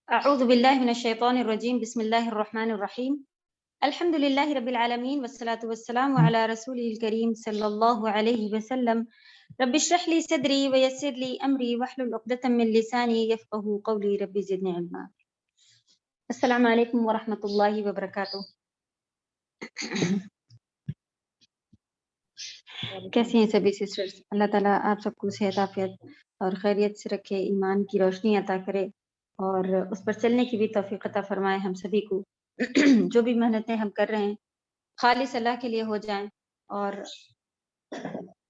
اعوذ باللہ من الشیطان الرجیم بسم اللہ الرحمن الرحیم الحمد للہ رب العالمین والصلاة والسلام علی رسولہ الکریم صلی اللہ علیہ وسلم رب اشرح لی صدری ویسر لی امری واحلل عقدۃ من لسانی یفقهوا قولی رب زدنی علما۔ السلام علیکم ورحمۃ اللہ وبرکاتہ۔ کیسی ہیں سبھی سسٹرز؟ اللہ تعالیٰ آپ سب کو صحت عافیت اور خیریت سے رکھے، ایمان کی روشنی عطا کرے اور اس پر چلنے کی بھی توفیق عطا فرمائے ہم سبھی کو۔ جو بھی محنتیں ہم کر رہے ہیں خالص اللہ کے لیے ہو جائیں، اور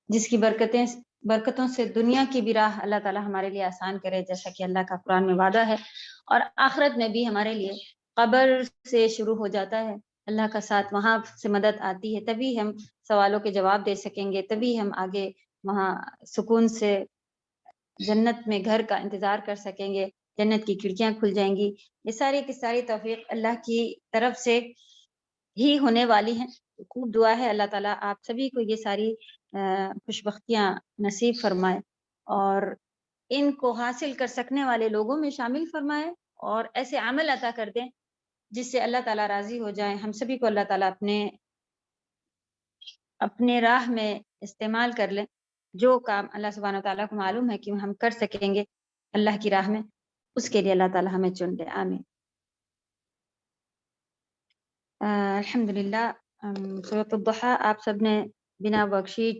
جس کی برکتوں سے دنیا کی بھی راہ اللہ تعالیٰ ہمارے لیے آسان کرے، جیسا کہ اللہ کا قرآن میں وعدہ ہے، اور آخرت میں بھی ہمارے لیے قبر سے شروع ہو جاتا ہے، اللہ کا ساتھ وہاں سے مدد آتی ہے، تبھی ہم سوالوں کے جواب دے سکیں گے، تبھی ہم آگے وہاں سکون سے جنت میں گھر کا انتظار کر سکیں گے، جنت کی کھڑکیاں کھل جائیں گی۔ یہ ساری کی ساری توفیق اللہ کی طرف سے ہی ہونے والی ہیں۔ خوب دعا ہے اللہ تعالیٰ آپ سبھی کو یہ ساری خوشبختیاں نصیب فرمائے اور ان کو حاصل کر سکنے والے لوگوں میں شامل فرمائے، اور ایسے عمل عطا کر دیں جس سے اللہ تعالیٰ راضی ہو جائیں۔ ہم سبھی کو اللہ تعالیٰ اپنے راہ میں استعمال کر لیں، جو کام اللہ سبحانہ و تعالیٰ کو معلوم ہے کہ ہم کر سکیں گے اللہ کی راہ میں، اس کے لیے اللہ تعالیٰ ہمیں چن لے، آمین۔ الحمدللہ سورۃ الضحیٰ آپ سب نے بنا ورک شیٹ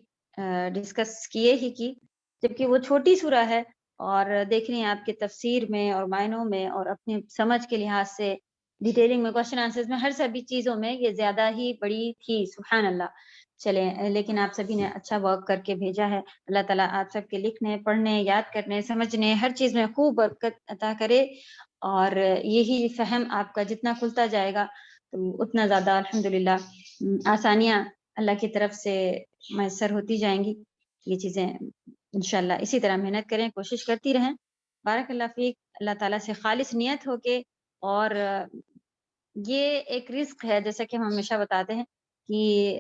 ڈسکس کیے ہی کی، جبکہ وہ چھوٹی سورہ ہے اور دیکھ رہی ہیں آپ کے تفسیر میں اور معنوں میں اور اپنے سمجھ کے لحاظ سے ڈیٹیلنگ میں، کوشچن آنسرز میں، ہر سبھی چیزوں میں یہ زیادہ ہی بڑی تھی، سبحان اللہ۔ چلیں، لیکن آپ سبھی نے اچھا ورک کر کے بھیجا ہے، اللہ تعالیٰ آپ سب کے لکھنے، پڑھنے، یاد کرنے، سمجھنے، ہر چیز میں خوب برکت عطا کرے، اور یہی فہم آپ کا جتنا کھلتا جائے گا تو اتنا زیادہ الحمدللہ آسانیاں اللہ کی طرف سے میسر ہوتی جائیں گی۔ یہ چیزیں انشاءاللہ اسی طرح محنت کریں، کوشش کرتی رہیں۔ بارک اللہ فیک، اللہ تعالیٰ سے خالص نیت ہو کے، اور یہ ایک رزق ہے، جیسا کہ ہم ہمیشہ بتاتے ہیں کہ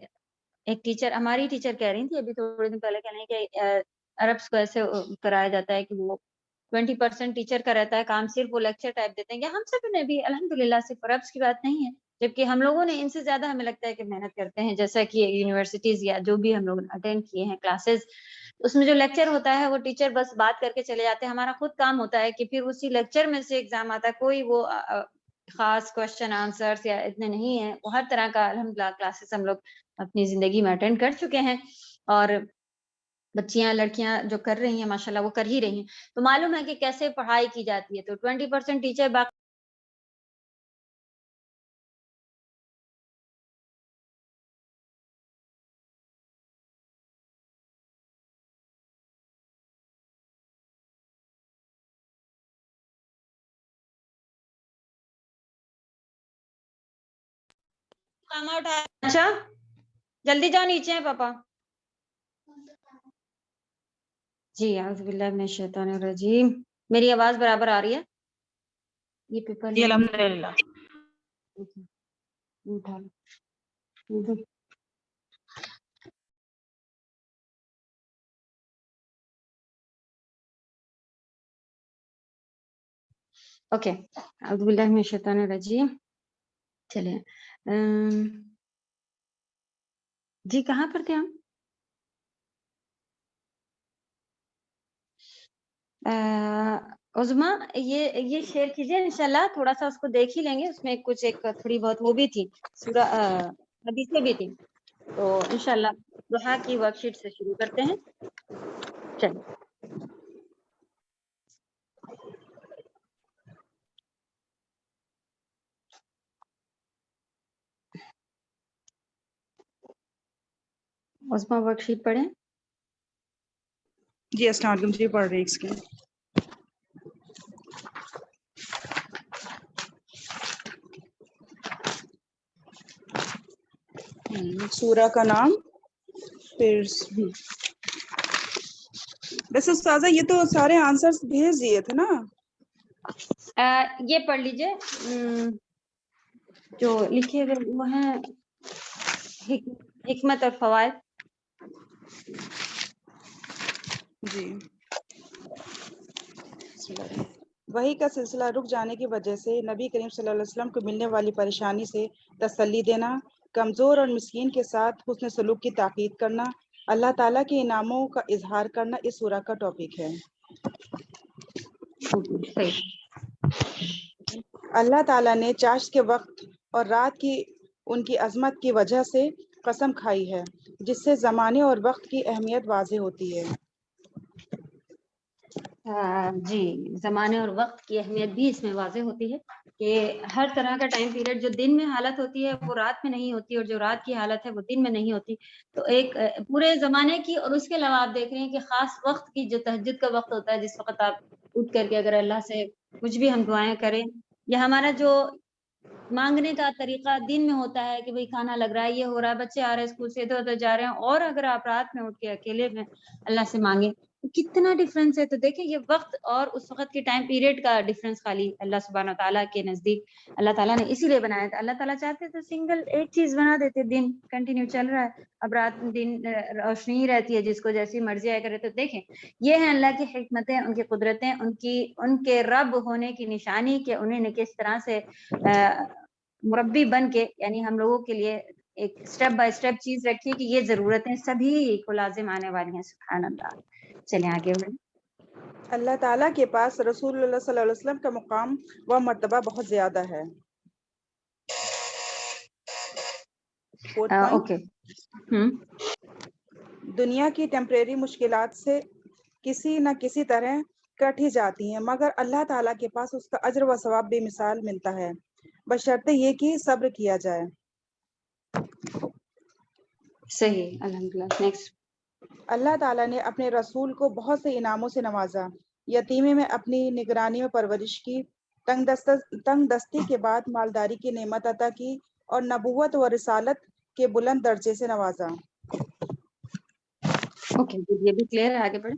ایک ٹیچر، ہماری ٹیچر کہہ رہی تھی ابھی تھوڑے دن پہلے، کہہ رہی ہیں کہ عربس کو ایسے کرایا جاتا ہے کہ وہ 20% ٹیچر کا رہتا ہے کام، صرف وہ لیکچر ٹائپ دیتے ہیں، یا ہم سب نے بھی الحمدللہ، صرف عربس کی بات نہیں ہے، جبکہ ہم لوگوں نے ان سے زیادہ ہمیں لگتا ہے کہ محنت کرتے ہیں، جیسا کہ یونیورسٹیز یا جو بھی ہم لوگ اٹینڈ کیے ہیں کلاسز، اس میں جو لیکچر ہوتا ہے وہ ٹیچر بس بات کر کے چلے جاتے ہیں، ہمارا خود کام ہوتا ہے کہ پھر اسی لیکچر میں سے ایگزام آتا ہے، کوئی وہ خاص کوشچن آنسرز یا اتنے نہیں ہیں، وہ ہر طرح کا الحمدللہ کلاسز ہم لوگ اپنی زندگی میں اٹینڈ کر چکے ہیں، اور بچیاں لڑکیاں جو کر رہی ہیں ماشاءاللہ وہ کر ہی رہی ہیں، تو معلوم ہے کہ کیسے پڑھائی کی جاتی ہے۔ تو 20% ٹیچر باقی اچھا جلدی جاؤ، نیچے ہیں پاپا جی۔ اعوذ باللہ من الشیطان الرجیم، میری آواز برابر آ رہی ہے؟ یہ پیپر جی الحمدللہ۔ اٹھا لو۔ اوکے، اعوذ باللہ من الشیطان الرجیم۔ چلیں جی، کہاں پر تھے ہم؟ عظما یہ شیئر کیجیے انشاءاللہ، تھوڑا سا اس کو دیکھ ہی لیں گے، اس میں کچھ ایک تھوڑی بہت وہ بھی تھی، سورہ حدیثیں بھی تھی، تو انشاءاللہ ضحیٰ کی ورک شیٹ سے شروع کرتے ہیں۔ چلیں، عظما ورک شیٹ پڑھیں۔ جی السلام علیکم، جی پڑھ رہی اس کی۔ سورہ کا نام، پھر ویسے استاذہ یہ تو سارے آنسرز بھیج دیے تھے نا؟ یہ پڑھ لیجئے جو لکھے ہوئے وہ ہیں، حکمت اور فوائد۔ جی وحی کا سلسلہ رک جانے کی وجہ سے نبی کریم صلی اللہ علیہ وسلم کو ملنے والی پریشانی سے تسلی دینا، کمزور اور مسکین کے ساتھ حسن سلوک کی تاکید کرنا، اللہ تعالیٰ کے انعاموں کا اظہار کرنا اس سورہ کا ٹاپک ہے۔ صحیح۔ اللہ تعالیٰ نے چاشت کے وقت اور رات کی ان کی عظمت کی وجہ سے قسم کھائی ہے، جس سے زمانے اور وقت کی اہمیت واضح ہوتی ہے۔ جی، زمانے اور وقت کی اہمیت بھی اس میں واضح ہوتی ہے کہ ہر طرح کا ٹائم پیریڈ جو دن میں حالت ہوتی ہے وہ رات میں نہیں ہوتی، اور جو رات کی حالت ہے وہ دن میں نہیں ہوتی۔ تو ایک پورے زمانے کی، اور اس کے علاوہ آپ دیکھ رہے ہیں کہ خاص وقت کی، جو تہجد کا وقت ہوتا ہے، جس وقت آپ اٹھ کر کے اگر اللہ سے کچھ بھی ہم دعائیں کریں، یا ہمارا جو مانگنے کا طریقہ دن میں ہوتا ہے کہ بھئی کھانا لگ رہا ہے، یہ ہو رہا ہے، بچے آ رہے ہیں اسکول سے، ادھر ادھر جا رہے ہیں، اور اگر آپ رات میں اٹھ کے اکیلے میں اللہ سے مانگیں تو کتنا ڈفرینس ہے۔ تو دیکھیں یہ وقت اور اس وقت کے ٹائم پیریڈ کا ڈفرینس خالی اللہ سبحانہ تعالیٰ کے نزدیک اللہ تعالیٰ نے اسی لیے بنایا تھا۔ اللہ تعالیٰ چاہتے تو سنگل ایک چیز بنا دیتے، دن کنٹینیو چل رہا ہے، اب رات دن روشنی ہی رہتی ہے، جس کو جیسی مرضی آیا کرے۔ تو دیکھیں یہ ہیں اللہ کی حکمتیں، ان کی قدرتیں، ان کے رب ہونے کی نشانی کہ انہیں نے کس طرح سے مربی بن کے، یعنی ہم لوگوں کے لیے ایک سٹیپ بائی سٹیپ چیز رکھی کہ یہ ضرورتیں سبھی کو لازم آنے والی ہیں۔ سبحان اللہ۔ چلیں آگے بڑھیں۔ اللہ تعالیٰ کے پاس رسول اللہ صلی اللہ علیہ وسلم کا مقام و مرتبہ بہت زیادہ ہے۔ اوکے۔ دنیا کی ٹیمپریری مشکلات سے کسی نہ کسی طرح کٹ ہی جاتی ہیں، مگر اللہ تعالیٰ کے پاس اس کا اجر و ثواب بے مثال ملتا ہے، بشرطے یہ کہ صبر کیا جائے۔ صحیح، الحمدللہ۔ نیکسٹ۔ اللہ تعالیٰ نے اپنے رسول کو بہت سے انعاموں سے نوازا، یتیمی میں اپنی نگرانی میں پرورش کی، تنگ دستی کے بعد مالداری کی نعمت عطا کی، اور نبوت و رسالت کے بلند درجے سے نوازا۔ اوکے، یہ بھی کلیئر ہے، آگے بڑھیں۔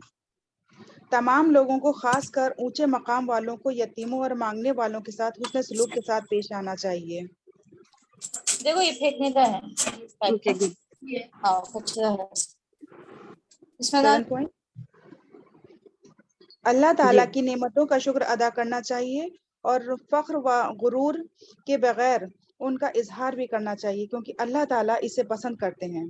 تمام لوگوں کو، خاص کر اونچے مقام والوں کو، یتیموں اور مانگنے والوں کے ساتھ حسن سلوک کے ساتھ پیش آنا چاہیے۔ دیکھو یہ پھینکنے کا ہے۔ Okay, good. ہاں کچرا ہے اس میں۔ 7 پوائنٹ، اللہ تعالیٰ کی نعمتوں کا شکر ادا کرنا چاہیے اور فخر و غرور کے بغیر ان کا اظہار بھی کرنا چاہیے، کیونکہ اللہ تعالیٰ اسے پسند کرتے ہیں۔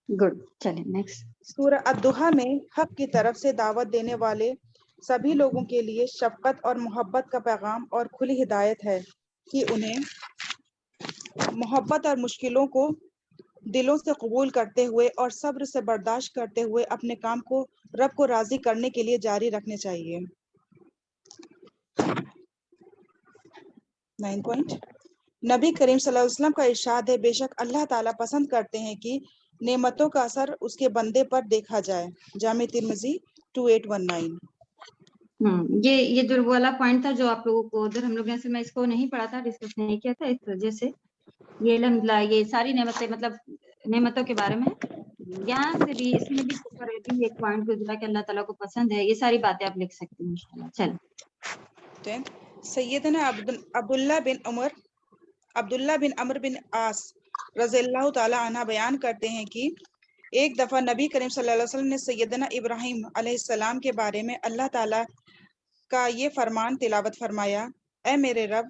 گڈ، چلیں نیکسٹ۔ سورہ الضحیٰ میں حق کی طرف سے دعوت دینے والے سبھی لوگوں کے لیے شفقت اور محبت کا پیغام اور کھلی ہدایت ہے کہ انہیں محبت اور مشکلوں کو دلوں سے قبول کرتے ہوئے اور صبر سے برداشت کرتے ہوئے اپنے کام کو رب کو راضی کرنے کے لیے جاری رکھنے چاہیے۔ 9 پوائنٹ، نبی کریم صلی اللہ علیہ وسلم کا ارشاد ہے، بے شک اللہ تعالیٰ پسند کرتے ہیں کہ نعمتوں کا اثر اس کے بندے پر دیکھا جائے۔ جامع ترمذی 2819۔ یہ جو والا پوائنٹ تھا جو آپ لوگوں کو ادھر ہم لوگ نے، میں اس کو نہیں پڑھا تھا، ڈسکس نہیں کیا تھا، اس وجہ سے یہ الحمدللہ یہ ساری نعمتیں، مطلب نعمتوں کے بارے میں یہاں سے بھی، اس میں بھی ایک پوائنٹ گزرا کہ اللہ تعالیٰ کو پسند ہے۔ یہ ساری باتیں آپ لکھ سکتے ہیں انشاءاللہ۔ چلیں۔ سیدنا عبداللہ بن عمرو بن عاص رضی اللہ تعالی عنہ بیان کرتے ہیں کہ ایک دفعہ نبی کریم صلی اللہ علیہ وسلم نے سیدنا ابراہیم علیہ السلام کے بارے میں اللہ تعالیٰ کا یہ فرمان تلاوت فرمایا، اے میرے رب،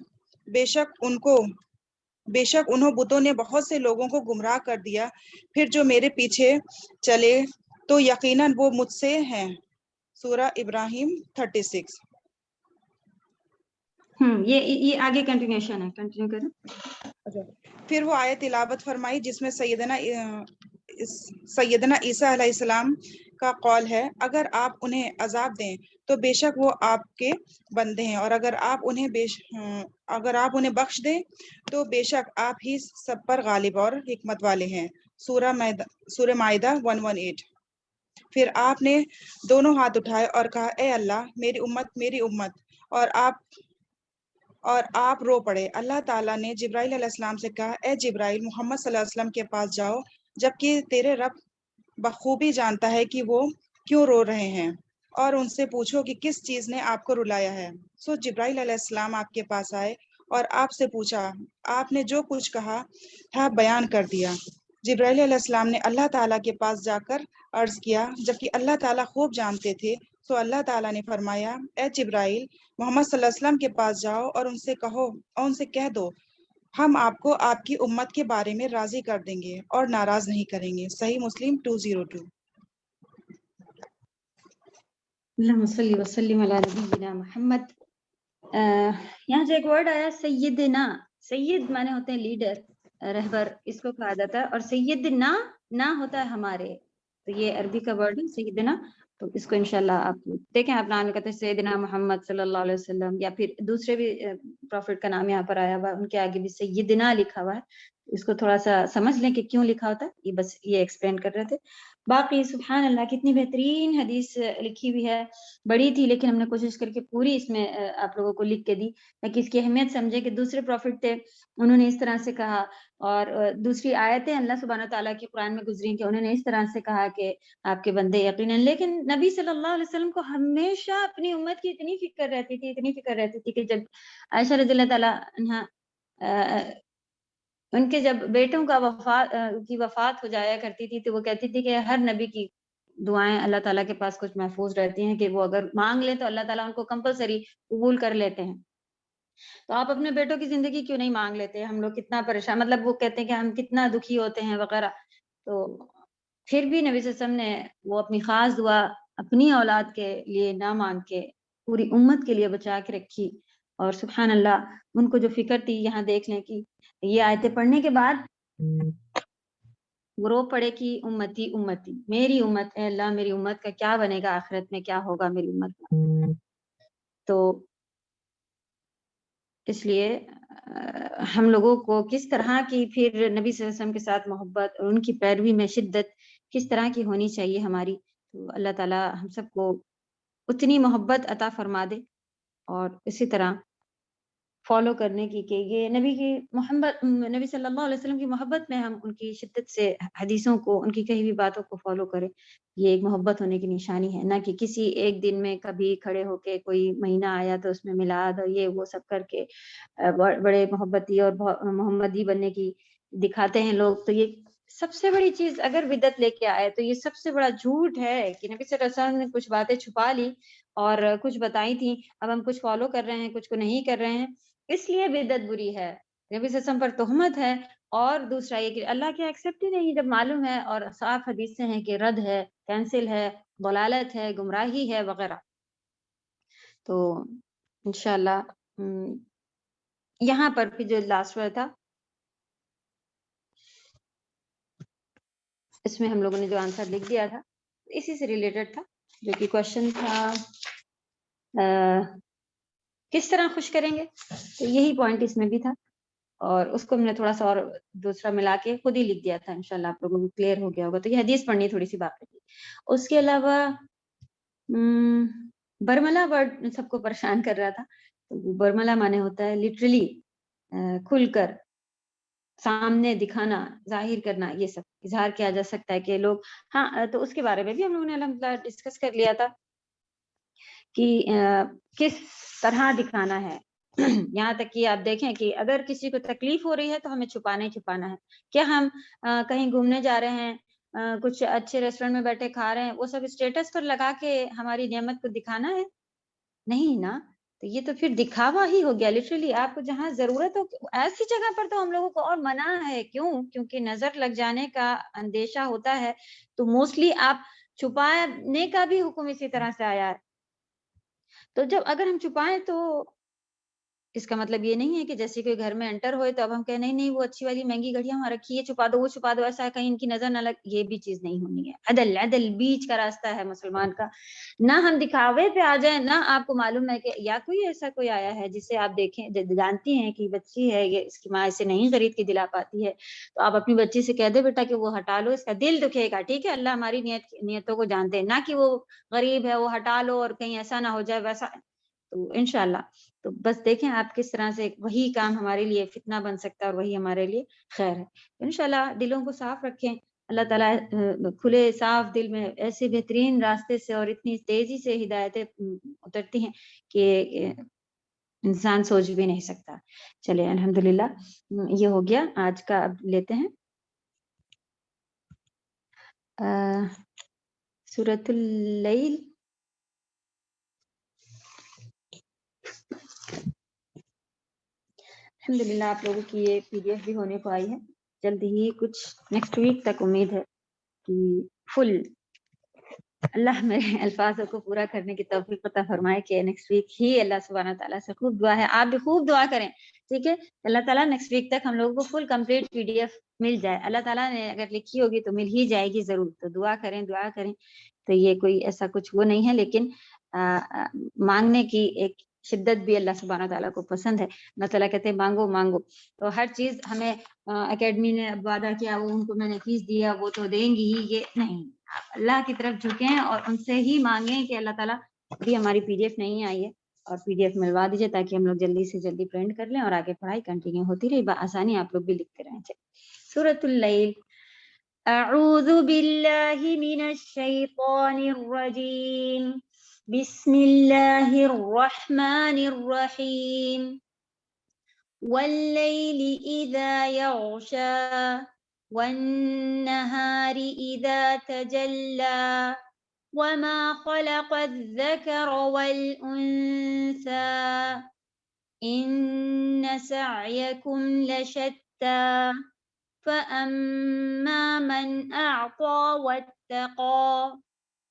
بے شک انہوں بتوں نے بہت سے لوگوں کو گمراہ کر دیا، پھر جو میرے پیچھے چلے تو یقیناً وہ مجھ سے ہیں۔ سورہ ابراہیم 36۔ یہ آگے کنٹینیوشن ہے، کنٹینیو کریں۔ پھر وہ آیت تلاوت فرمائی جس میں سیدنا عیسیٰ علیہ السلام کا قول ہے، اگر آپ انہیں عذاب دیں تو بے شک وہ آپ کے بندے ہیں، اور اگر آپ انہیں بخش دیں تو بے شک آپ ہی سب پر غالب اور حکمت والے ہیں۔ سورہ مائدہ 118۔ پھر آپ نے دونوں ہاتھ اٹھائے اور کہا، اے اللہ، میری امت، اور آپ رو پڑے۔ اللہ تعالیٰ نے جبرائیل علیہ السلام سے کہا، اے جبرائیل، محمد صلی اللہ علیہ وسلم کے پاس جاؤ، جبکہ تیرے رب بخوبی جانتا ہے کہ وہ کیوں رو رہے ہیں، اور ان سے پوچھو کہ کس چیز نے آپ کو رلایا ہے۔ سو جبرائیل علیہ السلام آپ کے پاس آئے اور آپ سے پوچھا، آپ نے جو کچھ کہا تھا بیان کر دیا۔ جبرائیل علیہ السلام نے اللہ تعالیٰ کے پاس جا کر عرض کیا، جبکہ اللہ تعالیٰ خوب جانتے تھے۔ تو اللہ تعالیٰ نے فرمایا اے جبرائیل محمد صلی اللہ علیہ وسلم کے پاس جاؤ اور ان سے کہو اور ان سے کہہ دو ہم آپ کو آپ کی امت کے بارے میں راضی کر دیں گے اور ناراض نہیں کریں گے۔ صحیح مسلم 202۔ اللہم صلی وسلم علی نبینا محمد۔ یہاں سے ایک ورڈ آیا سیدنا، سید مانے ہوتے ہیں لیڈر، رہبر، اس کو کہا جاتا ہے، اور سیدنا نا ہوتا ہے ہمارے، تو یہ عربی کا ورڈ ہے سیدنا۔ تو اس کو انشاءاللہ آپ دیکھیں، آپ نام کہتے ہیں سیدنا محمد صلی اللہ علیہ وسلم، یا پھر دوسرے بھی پروفٹ کا نام یہاں پر آیا ہوا ہے، ان کے آگے بھی سیدنا لکھا ہوا ہے، اس کو تھوڑا سا سمجھ لیں کہ کیوں لکھا ہوتا ہے، یہ بس یہ ایکسپلین کر رہے تھے۔ باقی سبحان اللہ کتنی بہترین حدیث لکھی ہوئی ہے، بڑی تھی لیکن ہم نے کوشش کر کے پوری اس میں آپ لوگوں کو لکھ کے دی تاکہ اس کی اہمیت سمجھے کہ دوسرے پروفٹ تھے، انہوں نے اس طرح سے کہا، اور دوسری آیتیں اللہ سبحانہ تعالیٰ کی قرآن میں گزری کہ انہوں نے اس طرح سے کہا کہ آپ کے بندے یقیناً، لیکن نبی صلی اللہ علیہ وسلم کو ہمیشہ اپنی امت کی اتنی فکر رہتی تھی، اتنی فکر رہتی تھی کہ جب عائشہ رضی اللہ تعالیٰ عنہا ان کے جب بیٹوں کا وفات ہو جایا کرتی تھی تو وہ کہتی تھی کہ ہر نبی کی دعائیں اللہ تعالیٰ کے پاس کچھ محفوظ رہتی ہیں کہ وہ اگر مانگ لیں تو اللہ تعالیٰ ان کو کمپلسری قبول کر لیتے ہیں۔ تو آپ اپنے بیٹوں کی زندگی کیوں نہیں مانگ لیتے؟ ہم لوگ کتنا پریشان، مطلب وہ کہتے ہیں کہ ہم کتنا دکھی ہوتے ہیں وغیرہ، تو پھر بھی نبی صلی اللہ علیہ وسلم نے وہ اپنی خاص دعا اپنی اولاد کے لیے نہ مانگ کے پوری امت کے لیے بچا کے رکھی، اور سبحان اللہ ان کو جو فکر تھی، یہاں دیکھ لیں کہ یہ آیتیں پڑھنے کے بعد وہ رو پڑے کہ امتی امتی، میری امت، اے اللہ میری امت کا کیا بنے گا آخرت میں، کیا ہوگا میری امت کا۔ تو اس لیے ہم لوگوں کو کس طرح کی پھر نبی صلی اللہ علیہ وسلم کے ساتھ محبت اور ان کی پیروی میں شدت کس طرح کی ہونی چاہیے ہماری، تو اللہ تعالیٰ ہم سب کو اتنی محبت عطا فرما دے، اور اسی طرح فالو کرنے کی کہ یہ نبی صلی اللہ علیہ وسلم کی محبت میں ہم ان کی شدت سے حدیثوں کو، ان کی کہی ہوئی باتوں کو فالو کریں، یہ ایک محبت ہونے کی نشانی ہے، نہ کہ کسی ایک دن میں کبھی کھڑے ہو کے کوئی مہینہ آیا تو اس میں میلاد اور یہ وہ سب کر کے بڑے محبتی اور محمدی بننے کی دکھاتے ہیں لوگ۔ تو یہ سب سے بڑی چیز اگر بدعت لے کے آئے تو یہ سب سے بڑا جھوٹ ہے کہ نبی صلی اللہ علیہ وسلم نے کچھ باتیں چھپا لی اور کچھ بتائی تھیں، اب ہم کچھ فالو کر رہے ہیں، کچھ کو نہیں کر رہے ہیں، اس لیے بدعت بری ہے، نبی صلی اللہ علیہ وسلم پر تہمت ہے، اور دوسرا یہ کہ اللہ کے ایکسیپٹ ہی نہیں جب معلوم ہے، اور صاف حدیثیں ہیں کہ رد ہے، کینسل ہے، ضلالت ہے، گمراہی ہے وغیرہ۔ تو انشاءاللہ یہاں پر پھر جو لاسٹ ورڈ تھا اس میں ہم لوگوں نے جو آنسر لکھ دیا تھا اسی سے ریلیٹڈ تھا، جو کہ کوشچن تھا کس طرح خوش کریں گے، تو یہی پوائنٹ اس میں بھی تھا، اور اس کو ہم نے تھوڑا سا اور دوسرا ملا کے خود ہی لکھ دیا تھا، انشاءاللہ آپ لوگوں کو کلیئر ہو گیا ہوگا۔ تو یہ حدیث پڑھنی تھوڑی سی بات تھی۔ اس کے علاوہ برملا ورڈ سب کو پریشان کر رہا تھا، تو برملا مانے ہوتا ہے لٹرلی کھل کر سامنے دکھانا، ظاہر کرنا، یہ سب اظہار کیا جا سکتا ہے کہ لوگ، ہاں تو اس کے بارے میں بھی ہم لوگوں نے الحمدللہ ڈسکس کر لیا تھا کہ کس طرح دکھانا ہے۔ یہاں تک کہ آپ دیکھیں کہ اگر کسی کو تکلیف ہو رہی ہے تو ہمیں چھپانا ہی چھپانا ہے۔ کیا ہم کہیں گھومنے جا رہے ہیں، کچھ اچھے ریسٹورینٹ میں بیٹھے کھا رہے ہیں، وہ سب اسٹیٹس پر لگا کے ہماری نعمت کو دکھانا ہے؟ نہیں نا، تو یہ تو پھر دکھاوا ہی ہو گیا۔ لٹرلی آپ کو جہاں ضرورت ہو ایسی جگہ پر تو ہم لوگوں کو اور منع ہے، کیوں؟ کیونکہ نظر لگ جانے کا اندیشہ ہوتا ہے، تو موسٹلی آپ چھپانے کا بھی حکم اسی طرح سے آیا ہے۔ تو جب اگر ہم چھپائیں تو اس کا مطلب یہ نہیں ہے کہ جیسے کوئی گھر میں انٹر ہوئے تو اب ہم کہیں نہیں وہ اچھی والی مہنگی گھڑیاں وہاں رکھی ہے، چھپا دو، وہ چھپا دو، ایسا کہیں ان کی نظر نہ لگ، یہ بھی چیز نہیں ہونی ہے۔ عدل عدل بیچ کا راستہ ہے مسلمان کا، نہ ہم دکھاوے پہ آ جائیں، نہ آپ کو معلوم ہے کہ یا کوئی ایسا کوئی آیا ہے جسے آپ دیکھیں، جانتی ہیں کہ بچی ہے، یہ اس کی ماں اسے نہیں خرید کے دلا پاتی ہے، تو آپ اپنی بچی سے کہہ دے بیٹا کہ وہ ہٹا لو، اس کا دل دکھے گا، ٹھیک ہے، اللہ ہماری نیتوں کو جانتے ہیں، نہ کہ وہ غریب ہے وہ ہٹا لو اور کہیں ایسا نہ ہو جائے ویسا۔ تو انشاءاللہ تو بس دیکھیں آپ کس طرح سے وہی کام ہمارے لیے فتنہ بن سکتا ہے اور وہی ہمارے لیے خیر ہے۔ انشاءاللہ دلوں کو صاف رکھیں، اللہ تعالیٰ کھلے صاف دل میں ایسے بہترین راستے سے اور اتنی تیزی سے ہدایتیں اترتی ہیں کہ انسان سوچ بھی نہیں سکتا۔ چلے الحمدللہ یہ ہو گیا آج کا۔ اب لیتے ہیں سورۃ اللیل الحمدللہ آپ لوگوں کی یہ PDF بھی ہونے کو آئی ہے جلدی ہی, کچھ نیکسٹ ویک تک امید ہے کہ فل اللہ میرے الفاظوں کو پورا کرنے کی توفیق عطا فرمائے کہ نیکسٹ ویک ہی اللہ سبحانہ تعالیٰ سے خوب دعا ہے, آپ بھی خوب دعا کریں, ٹھیک ہے. اللہ تعالیٰ نیکسٹ ویک تک ہم لوگوں کو فل کمپلیٹ PDF مل جائے. اللہ تعالیٰ نے اگر لکھی ہوگی تو مل ہی جائے گی ضرور, تو دعا کریں دعا کریں. تو یہ کوئی ایسا کچھ وہ نہیں ہے, لیکن مانگنے کی ایک شدت بھی اللہ سبحانہ تعالیٰ کو پسند ہے. اللہ تعالیٰ کہتے ہیں مانگو مانگو. تو ہر چیز ہمیں اکیڈمی نے وعدہ کیا وہ ان کو میں نے فیس دیا وہ تو دیں گی ہی, یہ نہیں. آپ اللہ کی طرف جھکیں اور ان سے ہی مانگیں کہ اللہ تعالیٰ ابھی ہماری PDF نہیں آئی ہے اور PDF ملوا دیجیے تاکہ ہم لوگ جلدی سے جلدی پرنٹ کر لیں اور آگے پڑھائی کنٹینیو ہوتی رہی بآسانی. آپ لوگ بھی لکھتے رہیں. سورۃ اللیل. اعوذ باللہ من الشیطان الرجیم. بسم اللہ الرحمن الرحیم. واللیل اذا یغشا والنہار اذا تجلی وما خلق الذکر والانثى ان سعیکم لشتی فأما من أعطى واتقى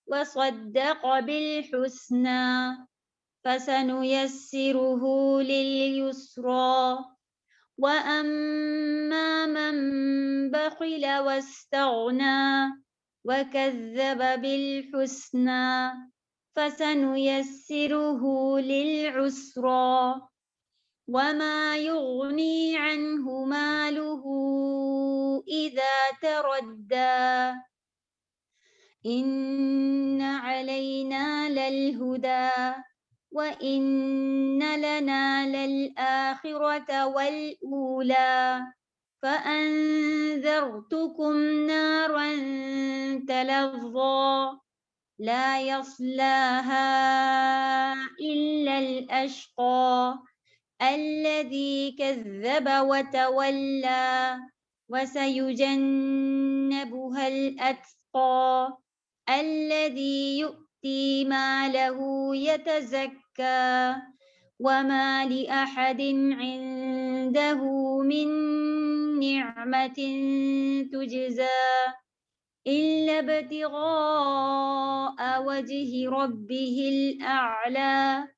وصدق بالحسنى فسنيسره لليسرى وأما من بخل واستغنى وكذب بالحسنى فسنيسره للعسرى وما يغني عنه ماله إذا تردى إن علينا للهدى وإن لنا للآخرة والأولى فأنذرتكم نارا تلظى لا يصلاها إلا الأشقى الذي كذب وتولى وسيجنبها الأتقى الذي يؤتي ماله يتزكى وما لأحد عنده من نعمة تجزى إلا ابتغاء وجه ربه الأعلى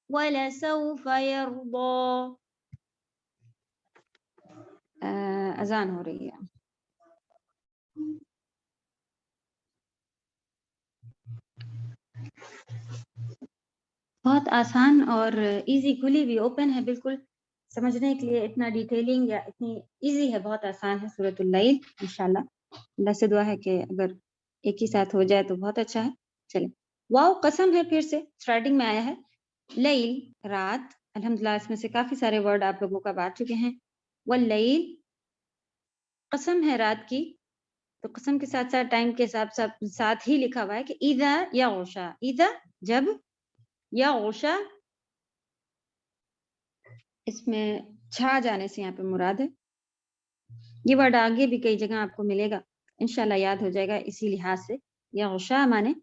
وَلَسَوْفَ يَرْضَى. اذان ہو رہی ہے. بہت آسان اور ایزی کھلی بھی اوپن ہے بالکل سمجھنے کے لیے. اتنا ڈیٹیلنگ یا اتنی ایزی ہے, بہت آسان ہے سورۃ اللیل. انشاءاللہ اللہ سے دعا ہے کہ اگر ایک ہی ساتھ ہو جائے تو بہت اچھا ہے. چلیں, واو قسم ہے, پھر سے اسٹارٹنگ میں آیا ہے. لیل رات, الحمدللہ اس میں سے کافی سارے ورڈ آپ لوگوں کا بات چکے ہیں. واللیل قسم ہے رات کی, تو قسم کے ساتھ ساتھ ٹائم کے ساتھ ہی لکھا ہوا ہے کہ اذا یغشا, اذا جب, یغشا اس میں چھا جانے سے یہاں پہ مراد ہے. یہ ورڈ آگے بھی کئی جگہ آپ کو ملے گا, انشاءاللہ یاد ہو جائے گا اسی لحاظ سے. یغشا مانے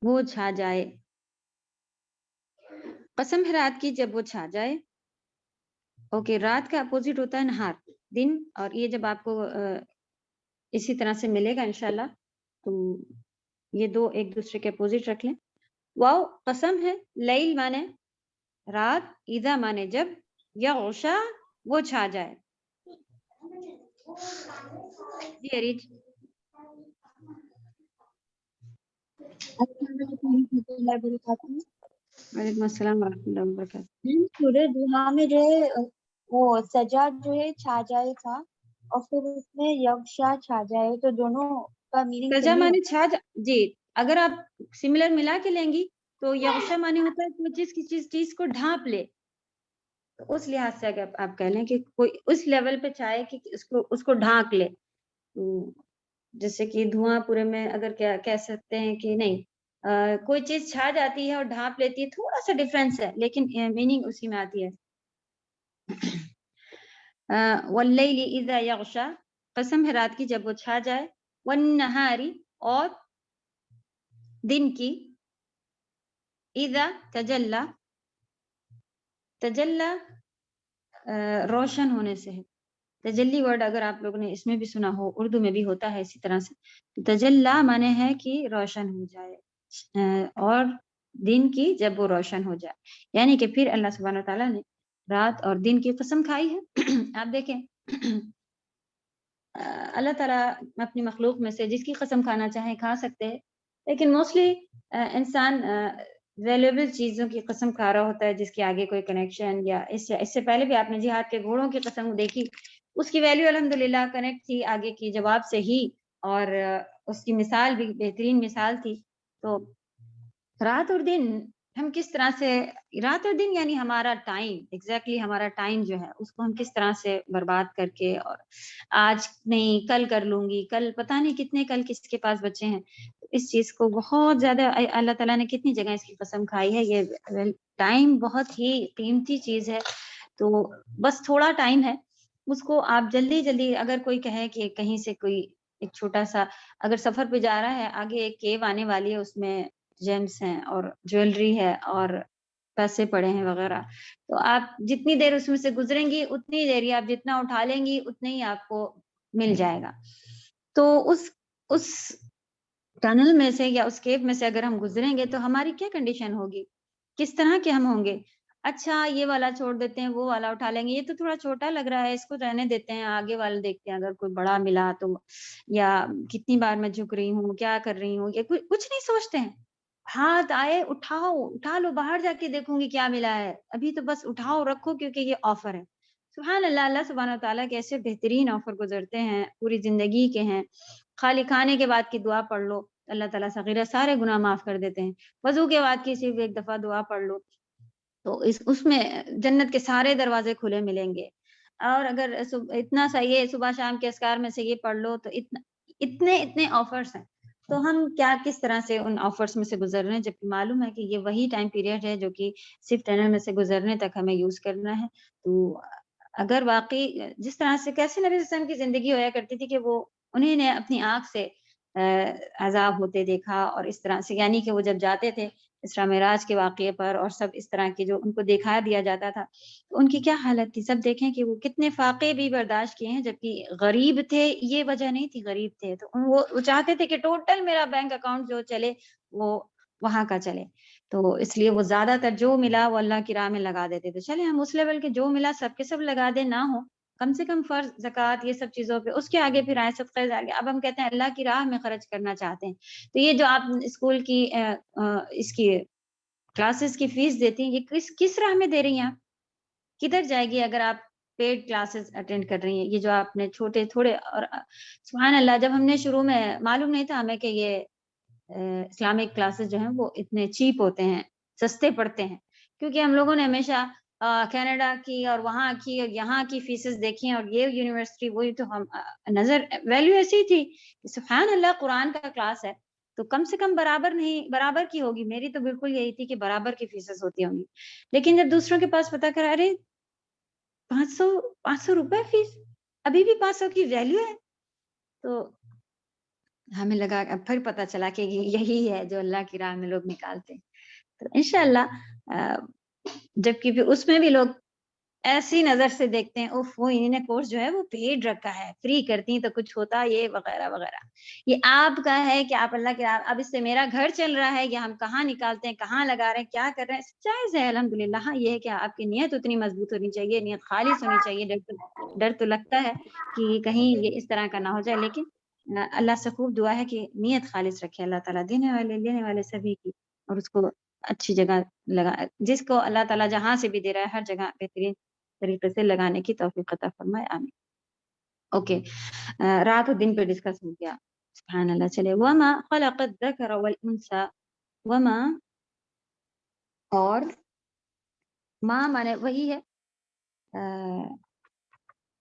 وہ چھا جائے. قسم ہے رات کی جب وہ چھا جائے. اوکے, رات کا اپوزٹ ہوتا ہے نہار, دن, اور یہ جب آپ کو اسی طرح سے ملے گا انشاءاللہ تو یہ دو ایک دوسرے کے اپوزٹ رکھ لیں. واو قسم ہے, لیل مانے رات, اذا مانے جب, یغشا وہ چھا جائے. جی اریج. وعلیکم السلام ورحمۃ اللہ وبرکاتہ. سورہ دوحا میں جو ہے وہ سجا جو ہے چھا جائے تھا, اور پھر اس میں یغشا چھا جائے, تو دونوں کا میننگ سجا مانے چھا جی, اگر آپ سملر ملا کے لیں گی تو یغشا مانے ہوتا ہے کوئی چیز کسی چیز کو ڈھانپ لے. تو اس لحاظ سے اگر آپ کہہ لیں کہ کوئی اس لیول پہ چاہے کہ اس کو ڈھانک لے, جیسے کہ دھواں پورے میں اگر کہہ سکتے ہیں کہ نہیں, کوئی چیز چھا جاتی ہے اور ڈھانپ لیتی ہے, تھوڑا سا ڈفرینس ہے لیکن میننگ اسی میں آتی ہے. واللیل اذا یغشا, قسم ہے رات کی جب وہ چھا جائے. والنہاری, اور دن کی. اذا تجلا, تجلا روشن ہونے سے ہے. تجلی ورڈ اگر آپ لوگوں نے اس میں بھی سنا ہو، اردو میں بھی ہوتا ہے اسی طرح سے. تجلا مانے ہے کہ روشن ہو جائے، اور دن کی جب وہ روشن ہو جائے، یعنی کہ پھر اللہ سبحانہ تعالیٰ نے رات اور دن کی قسم کھائی ہے. آپ دیکھیں اللہ تعالیٰ اپنی مخلوق میں سے جس کی قسم کھانا چاہے کھا سکتے ہیں، لیکن موسٹلی انسان ویلیبل چیزوں کی قسم کھا رہا ہوتا ہے جس کے آگے کوئی کنیکشن، یا اس سے پہلے بھی آپ نے جہاد کے گھوڑوں کی قسم دیکھی، اس کی ویلیو الحمدللہ کنیکٹ تھی آگے کی جواب سے ہی، اور اس کی مثال بھی بہترین مثال تھی. تو رات اور دن ہم کس طرح سے، رات اور دن یعنی ہمارا ٹائم، ایگزیکٹلی ہمارا ٹائم جو ہے اس کو ہم کس طرح سے برباد کر کے، اور آج نہیں کل کر لوں گی، کل پتہ نہیں کتنے کل کس کے پاس بچے ہیں. اس چیز کو بہت زیادہ اللہ تعالیٰ نے کتنی جگہ اس کی قسم کھائی ہے. یہ ٹائم بہت ہی قیمتی چیز ہے. تو بس تھوڑا ٹائم ہے، اس کو آپ جلدی جلدی، اگر کوئی کہے کہ کہیں سے کوئی ایک چھوٹا سا اگر سفر پہ جا رہا ہے، آگے ایک کیو آنے والی ہے، اس میں جیمز ہیں اور جویلری ہے اور پیسے پڑے ہیں وغیرہ، تو آپ جتنی دیر اس میں سے گزریں گی اتنی دیر ہی آپ جتنا اٹھا لیں گی اتنے ہی آپ کو مل جائے گا. تو اس ٹنل میں سے یا اس کیو میں سے اگر ہم گزریں گے تو ہماری کیا کنڈیشن ہوگی، کس طرح کے ہم ہوں گے. اچھا یہ والا چھوڑ دیتے ہیں، وہ والا اٹھا لیں گے، یہ تو تھوڑا چھوٹا لگ رہا ہے، اس کو رہنے دیتے ہیں، آگے والا دیکھتے ہیں اگر کوئی بڑا ملا تو، یا کتنی بار میں جھک رہی ہوں، کیا کر رہی ہوں، یہ کچھ نہیں سوچتے ہیں. ہاتھ آئے اٹھا لو، باہر جا کے دیکھوں گی کیا ملا ہے، ابھی تو بس اٹھاؤ رکھو کیونکہ یہ آفر ہے. سبحان اللہ، اللہ سبحانہ تعالیٰ کے ایسے بہترین آفر گزرتے ہیں پوری زندگی کے ہیں. خالی کھانے کے بعد کی دعا پڑھ لو، اللہ تعالیٰ صغیرہ سارے گناہ معاف کر دیتے ہیں. وضو کے بعد کی صرف ایک دفعہ دعا پڑھ لو تو اس میں جنت کے سارے دروازے کھلے ملیں گے. اور اگر اتنا سا یہ صبح شام کے اذکار میں سے یہ پڑھ لو تو اتنے آفرز ہیں. تو ہم کس طرح سے ان آفرز میں سے گزر رہے ہیں، جبکہ معلوم ہے کہ یہ وہی ٹائم پیریڈ ہے جو کہ صرف ٹنل میں سے گزرنے تک ہمیں یوز کرنا ہے. تو اگر واقعی جس طرح سے کیسے نبی صلی اللہ علیہ وسلم کی زندگی ہوا کرتی تھی کہ وہ انہیں نے اپنی آنکھ سے عذاب ہوتے دیکھا، اور اس طرح سے یعنی کہ وہ جب جاتے تھے اسراء معراج کے واقعے پر اور سب اس طرح کے جو ان کو دکھا دیا جاتا تھا، تو ان کی کیا حالت تھی. سب دیکھیں کہ وہ کتنے فاقے بھی برداشت کیے ہیں، جبکہ غریب تھے، یہ وجہ نہیں تھی غریب تھے. تو وہ چاہتے تھے کہ ٹوٹل میرا بینک اکاؤنٹ جو چلے وہ وہاں کا چلے، تو اس لیے وہ زیادہ تر جو ملا وہ اللہ کی راہ میں لگا دیتے تھے. چلے ہم اس لیول کے جو ملا سب کے سب لگا دیں، نہ ہو کم سے کم فرض زکوٰۃ یہ سب چیزوں پہ، اس کے آگے پھر آئے صدقہ جاریہ. اب ہم کہتے ہیں اللہ کی راہ میں خرچ کرنا چاہتے ہیں. تو یہ جو آپ اسکول کی اس کی کلاسز کی فیس دیتی ہیں، یہ کس راہ میں دے رہی ہیں، آپ کدھر جائے گی اگر آپ پیڈ کلاسز اٹینڈ کر رہی ہیں. یہ جو آپ نے چھوٹے تھوڑے، اور سبحان اللہ جب ہم نے شروع میں معلوم نہیں تھا ہمیں کہ یہ اسلامک کلاسز جو ہیں وہ اتنے چیپ ہوتے ہیں، سستے پڑتے ہیں، کیونکہ ہم لوگوں نے ہمیشہ کینیڈا کی اور وہاں کی اور یہاں کی فیسز دیکھی ہیں، اور یہ یونیورسٹی وہی، تو ہم نظر ویلیو ایسی تھی کہ سبحان اللہ قرآن کا کلاس ہے تو کم سے کم برابر کی ہوگی. میری تو بالکل یہی تھی کہ برابر کی فیسز ہوتی ہوں گی. لیکن جب دوسروں کے پاس پتا کرا، ارے 500 روپے فیس، ابھی بھی 500 کی ویلیو ہے، تو ہمیں لگا، اب پھر پتا چلا کہ یہی ہے جو اللہ کی راہ میں لوگ نکالتے ہیں. تو انشاءاللہ جبکہ پھر اس میں بھی لوگ ایسی نظر سے دیکھتے ہیں، اوف وہ انہوں نے کورس جو ہے وہ پیڈ رکھا ہے، فری کرتی تو کچھ ہوتا یہ وغیرہ وغیرہ. یہ آپ کا ہے کہ آپ اللہ کے راہ، اب اس سے میرا گھر چل رہا ہے، یا ہم کہاں نکالتے ہیں، کہاں لگا رہے ہیں، کیا کر رہے ہیں، جائز ہے الحمدللہ. ہاں یہ ہے کہ آپ کی نیت اتنی مضبوط ہونی چاہیے، نیت خالص ہونی چاہیے. ڈر تو لگتا ہے کہ کہیں یہ اس طرح کا نہ ہو جائے، لیکن اللہ سے خوب دعا ہے کہ نیت خالص رکھے اللہ تعالیٰ، دینے والے لینے والے سبھی کی، اور اس کو اچھی جگہ لگا، جس کو اللہ تعالیٰ جہاں سے بھی دے رہا ہے ہر جگہ بہترین طریقے سے لگانے کی توفیق عطا فرمائے، آمین. اوکے، رات و دن پہ ڈسکس ہو گیا. سبحان اللہ. چلے، وما خلق الذکر والانثى، وما اور ماں مانے وہی ہے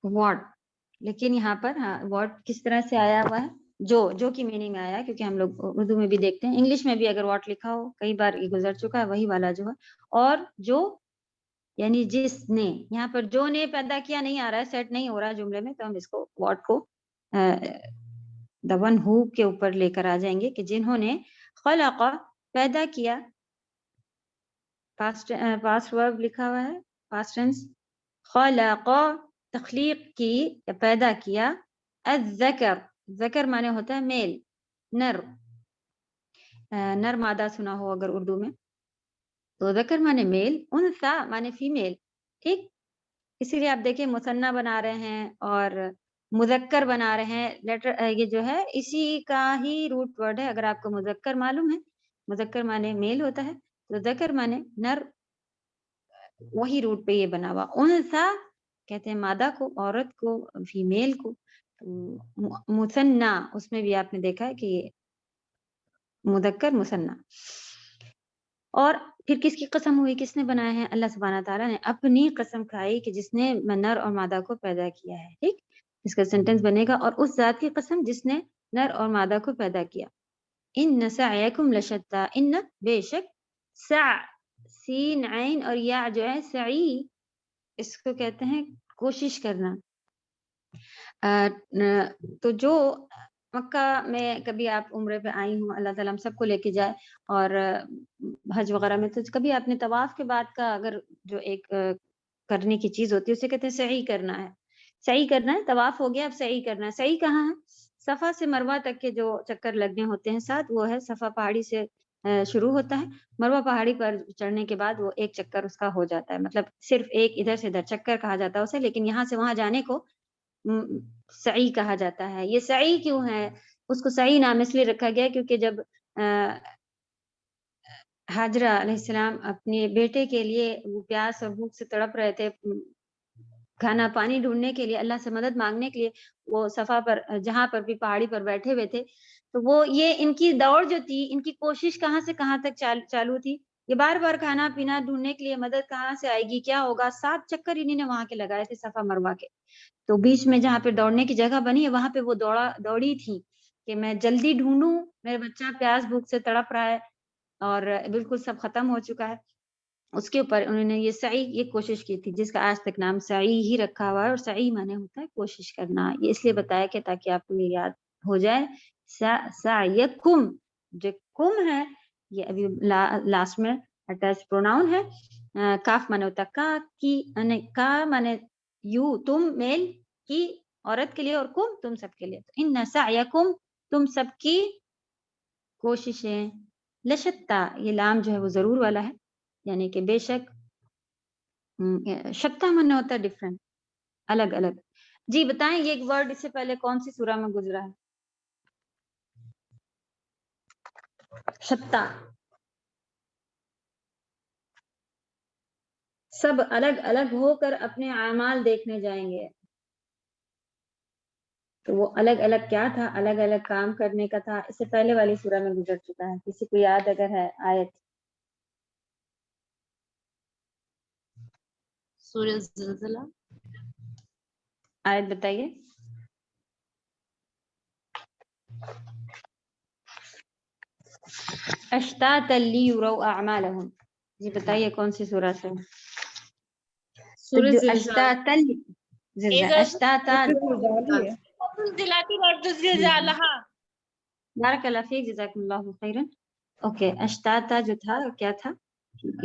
واٹ، لیکن یہاں پر ہاں واٹ کس طرح سے آیا ہوا ہے، جو کی میننگ میں آیا، کیونکہ ہم لوگ اردو میں بھی دیکھتے ہیں، انگلش میں بھی اگر واٹ لکھا ہو کئی بار یہ گزر چکا ہے، وہی والا جو ہے. اور جو یعنی جس نے، یہاں پر جو نے پیدا کیا نہیں آ رہا ہے، سیٹ نہیں ہو رہا ہے جملے میں، تو ہم اس کو واٹ کو the one who کے اوپر لے کر آ جائیں گے کہ جنہوں نے خلق پیدا کیا. پاسٹ ورب لکھا ہوا ہے، پاسٹ ٹینس خلق تخلیق کی یا پیدا کیا، الذکر، ذکر معنی ہوتا ہے میل، نر، نر مادہ سنا ہو اگر اردو میں تو ذکر معنی میل، انثى معنی فیمیل، ٹھیک. اسی لیے آپ دیکھیں مثنیٰ بنا رہے ہیں اور مذکر بنا رہے ہیں، لیٹر یہ جو ہے اسی کا ہی روٹ ورڈ ہے. اگر آپ کو مذکر معلوم ہے، مذکر معنی میل ہوتا ہے تو ذکر معنی نر، وہی روٹ پہ یہ بنا ہوا. انثى کہتے ہیں مادہ کو، عورت کو، فیمیل کو. مثنیٰ اس میں بھی آپ نے دیکھا ہے کہ یہ مذکر مثنیٰ. اور پھر کس کی قسم ہوئی، کس نے بنایا ہے؟ اللہ سبحانہ تعالیٰ نے اپنی قسم کھائی کہ جس نے نر اور مادہ کو پیدا کیا ہے. ٹھیک، اس کا سینٹنس بنے گا، اور اس ذات کی قسم جس نے نر اور مادہ کو پیدا کیا. ان سعیکم لشتیٰ، ان بے شک، سع سین عین اور یا جو ہے سعی، اس کو کہتے ہیں کوشش کرنا. تو جو مکہ میں کبھی آپ عمرے پہ آئی ہوں، اللہ تعالیٰ ہم سب کو لے کے جائے، اور حج وغیرہ میں تو کبھی آپ نے طواف کے بعد کا اگر جو ایک کرنے کی چیز ہوتی ہے اسے کہتے ہیں سعی کرنا ہے. سعی کرنا ہے، طواف ہو گیا، اب سعی کرنا ہے. سعی کہاں ہے؟ صفا سے مروہ تک کے جو چکر لگنے ہوتے ہیں 7، وہ ہے صفا پہاڑی سے شروع ہوتا ہے، مروہ پہاڑی پر چڑھنے کے بعد وہ ایک چکر اس کا ہو جاتا ہے، مطلب صرف ایک ادھر سے ادھر چکر کہا جاتا ہے اسے. لیکن یہاں سے وہاں جانے کو سعی کہا جاتا ہے. یہ سعی کیوں ہے؟ اس کو سعی نام اس لیے رکھا گیا کیونکہ جب حاجرہ علیہ السلام اپنے بیٹے کے لیے وہ پیاس اور بھوک سے تڑپ رہے تھے، کھانا پانی ڈھونڈنے کے لیے، اللہ سے مدد مانگنے کے لیے وہ صفا پر جہاں پر بھی پہاڑی پر بیٹھے ہوئے تھے، تو وہ یہ ان کی دوڑ جو تھی، ان کی کوشش کہاں سے کہاں تک چالو تھی، یہ بار بار کھانا پینا ڈھونڈنے کے لیے مدد کہاں سے آئے گی، کیا ہوگا. 7 چکر انہیں نے وہاں کے لگائے تھے صفا مروہ کے. تو بیچ میں جہاں پہ دوڑنے کی جگہ بنی ہے وہاں پہ وہ دوڑی تھی کہ میں جلدی ڈھونڈوں، میرے بچہ پیاس بھوک سے تڑپ رہا ہے اور بالکل سب ختم ہو چکا ہے. اس کے اوپر انہوں نے یہ سعی، یہ کوشش کی تھی، جس کا آج تک نام سعی ہی رکھا ہوا ہے. اور سعی معنی ہوتا ہے کوشش کرنا. یہ اس لیے بتایا کہ تاکہ آپ کو یہ یاد ہو جائے. سعیکم، جو کم ہے یہ ابھی لاسٹ میں اٹیچ پروناؤن ہے. کاف معنی ہوتا ہے کا کی، کا معنی یو تم میل کی عورت کے لیے، اور کم تم سب کے لیے. تو ان سعیکم تم سب کی کوششیں، لشتہ یہ لام جو ہے وہ ضرور والا ہے، یعنی کہ بے شک. شتہ معنی ہوتا ہے ڈفرینٹ، الگ الگ. جی بتائیں یہ ایک ورڈ اس سے پہلے کون سی سورہ میں گزرا ہے؟ شتہ. سب الگ الگ ہو کر اپنے اعمال دیکھنے جائیں گے. تو وہ الگ الگ کیا تھا؟ الگ الگ کام کرنے کا تھا. اس سے پہلے والی سورہ میں گزر چکا ہے. کسی کو یاد اگر ہے آیت؟ سورہ زلزلہ. آیت بتائیے. اشتاتا لیروا اعمالهم. جی بتائیے کون سی سورہ سے؟ سورہ زلزلہ. اشتاتا اشتاتا. دلاتی ورد زلزلہ. بارک اللہ فیک، جزاکم اللہ خیرا. اوکے، اشتاتا جو تھا کیا تھا؟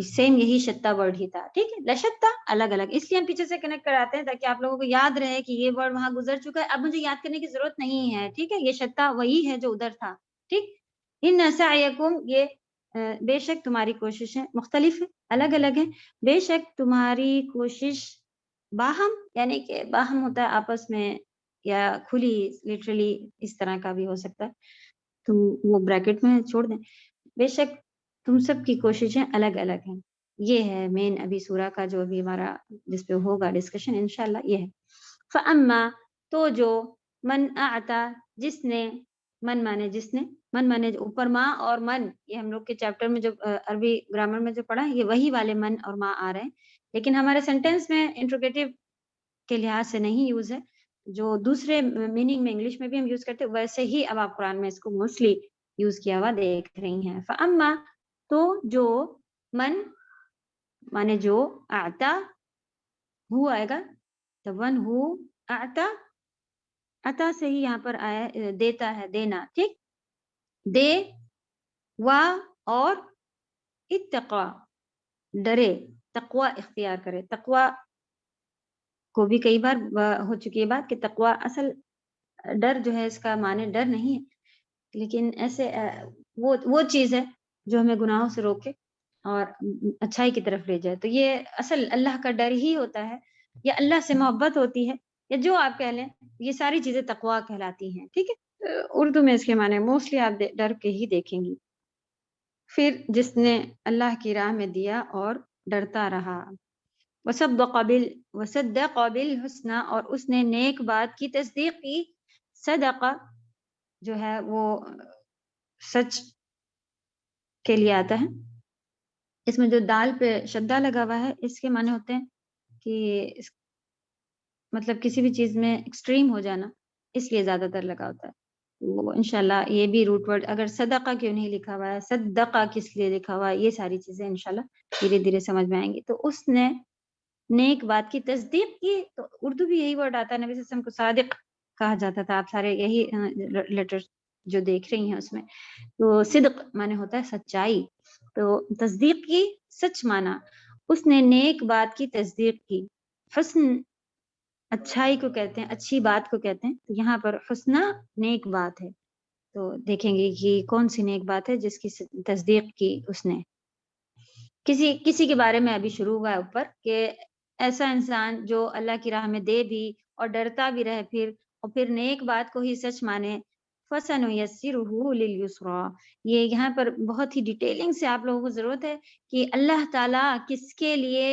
سیم یہی شتہ ورڈ ہی تھا. ٹھیک ہے، لشتہ الگ الگ، اس لیے ہم پیچھے سے کنیکٹ کراتے ہیں تاکہ آپ لوگوں کو یاد رہے کہ یہ ورڈ وہاں گزر چکا ہے، اب مجھے یاد کرنے کی ضرورت نہیں ہے. ٹھیک ہے، یہ شتہ وہی ہے جو ادھر تھا. ٹھیک. ان سعیکم، یہ بے شک تمہاری کوششیں مختلف ہیں، الگ الگ ہیں. بے شک تمہاری کوشش باہم، یعنی کہ باہم ہوتا ہے آپس میں یا کھلی، لٹرلی اس طرح کا بھی ہو سکتا ہے، تو وہ بریکٹ میں چھوڑ دیں. بے شک تم سب کی کوششیں الگ الگ ہیں. یہ ہے مین ابھی سورہ کا جو ابھی ہمارا جس پہ ہوگا ڈسکشن انشاءاللہ، یہ ہے. فَأَمَّا، تو جو، من اعطا، جس نے، من مانے جس نے، من مانے اوپر ماں اور من، یہ ہم لوگ کے چیپٹر میں جو عربی گرامر میں جو پڑھا ہے یہ وہی والے من اور ماں آ رہے ہیں، لیکن ہمارے سینٹینس میں انٹروگیٹو کے لحاظ سے نہیں یوز ہے. جو دوسرے میننگ میں انگلش میں بھی ہم یوز کرتے ویسے ہی اب آپ قرآن میں اس کو موسٹلی یوز کیا ہوا دیکھ رہی ہیں. فَأَمَّا، تو جو، من مانے جو، اعطا ہو آئے گا، the one who اعطا، عطا سے ہی یہاں پر آیا دیتا ہے، دینا. ٹھیک، دے، وا، اور اتقا، ڈرے، تقوی اختیار کرے. تقوی کو بھی کئی بار ہو چکی ہے بات کہ تقوی اصل ڈر جو ہے اس کا معنی ڈر نہیں ہے، لیکن ایسے وہ چیز ہے جو ہمیں گناہوں سے روکے اور اچھائی کی طرف لے جائے. تو یہ اصل اللہ کا ڈر ہی ہوتا ہے، یا اللہ سے محبت ہوتی ہے، یا جو آپ کہہ لیں، یہ ساری چیزیں تقوی کہلاتی ہیں. ٹھیک ہے، اردو میں اس کے معنی موسٹلی آپ ڈر کے ہی دیکھیں گی. پھر جس نے اللہ کی راہ میں دیا اور ڈرتا رہا، وصدق بالحسنى، اور اس نے نیک بات کی تصدیق کی. صدق جو ہے وہ سچ کے لیے آتا ہے. اس میں جو دال پہ شدہ لگا ہوا ہے اس کے معنی ہوتے ہیں کہ مطلب کسی بھی چیز میں ایکسٹریم ہو جانا، اس لیے زیادہ تر لگا ہوتا ہے. وہ انشاءاللہ یہ بھی روٹ ورڈ اگر صدقہ کیوں نہیں لکھا ہوا ہے، صدقہ کس لیے لکھا ہوا ہے، یہ ساری چیزیں انشاءاللہ دھیرے دھیرے سمجھ میں آئیں گی. تو اس نے نیک بات کی تصدیق کی، تو اردو بھی یہی ورڈ آتا ہے. نبی صلی اللہ علیہ وسلم کو صادق کہا جاتا تھا. آپ سارے یہی لیٹر جو دیکھ رہی ہیں اس میں تو صدق معنی ہوتا ہے سچائی. تو تصدیق کی سچ مانا، اس نے نیک بات کی تصدیق کی. حسن اچھائی کو کہتے ہیں، اچھی بات کو کہتے ہیں. تو یہاں پر حسنہ نیک بات ہے. تو دیکھیں گے کہ کون سی نیک بات ہے جس کی تصدیق کی اس نے. کسی کے بارے میں ابھی شروع ہوا ہے اوپر کہ ایسا انسان جو اللہ کی راہ میں دے بھی اور ڈرتا بھی رہے پھر نیک بات کو ہی سچ مانے. فَسَنُيَسِّرُهُ لِلْيُسْرَى، یہ یہاں پر بہت ہی ڈیٹیلنگ سے آپ لوگوں کو ضرورت ہے کہ اللہ تعالیٰ کس کے لیے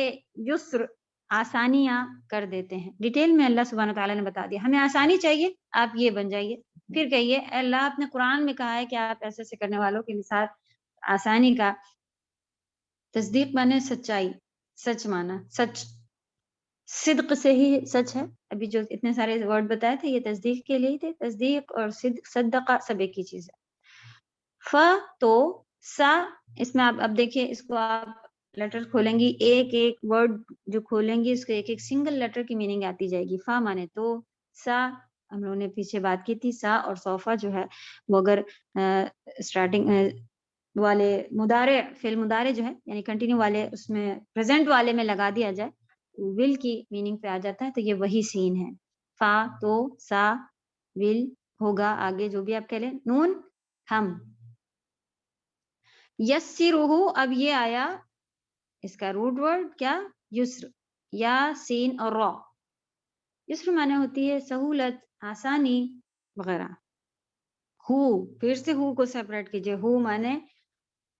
یسر آسانیاں کر دیتے ہیں. ڈیٹیل میں اللہ سبحانہ تعالیٰ نے بتا دیا. ہمیں آسانی چاہیے، آپ یہ بن جائیے. پھر کہیے اللہ آپ نے قرآن میں کہا ہے کہ آپ ایسے ایسے کرنے والوں کے ساتھ آسانی کا. تصدیق مانے سچائی، سچ مانا، سچ. صدق سے ہی سچ ہے. ابھی جو اتنے سارے ورڈ بتائے تھے یہ تصدیق کے لیے تھے. تصدیق اور صدقہ سب ایک ہی چیز ہے. تو سا، اس میں آپ اب دیکھیے، اس کو آپ لیٹر کھولیں گی، ایک ایک ورڈ جو کھولیں گی اس کو ایک ایک سنگل لیٹر کی میننگ آتی جائے گی. فا مانے تو، سا ہم لوگوں نے پیچھے بات کی تھی. سا اور صوفہ جو ہے وہ اگر اسٹارٹنگ والے مضارع فعل مضارع جو ہے یعنی کنٹینیو والے اس میں پریزنٹ والے میں لگا دیا جائے ول کی میننگ پہ آ جاتا ہے. تو یہ وہی سین ہے. فا تو سا ول ہوگا آگے جو بھی آپ کہہ لیں. نون ہم. یسرہ، اب یہ آیا اس کا روٹ ورڈ کیا، یسر، یا سین اور را. یسر معنی ہوتی ہے سہولت، آسانی وغیرہ. ہو، پھر سے ہو کو سیپریٹ کیجئے. ہو معنی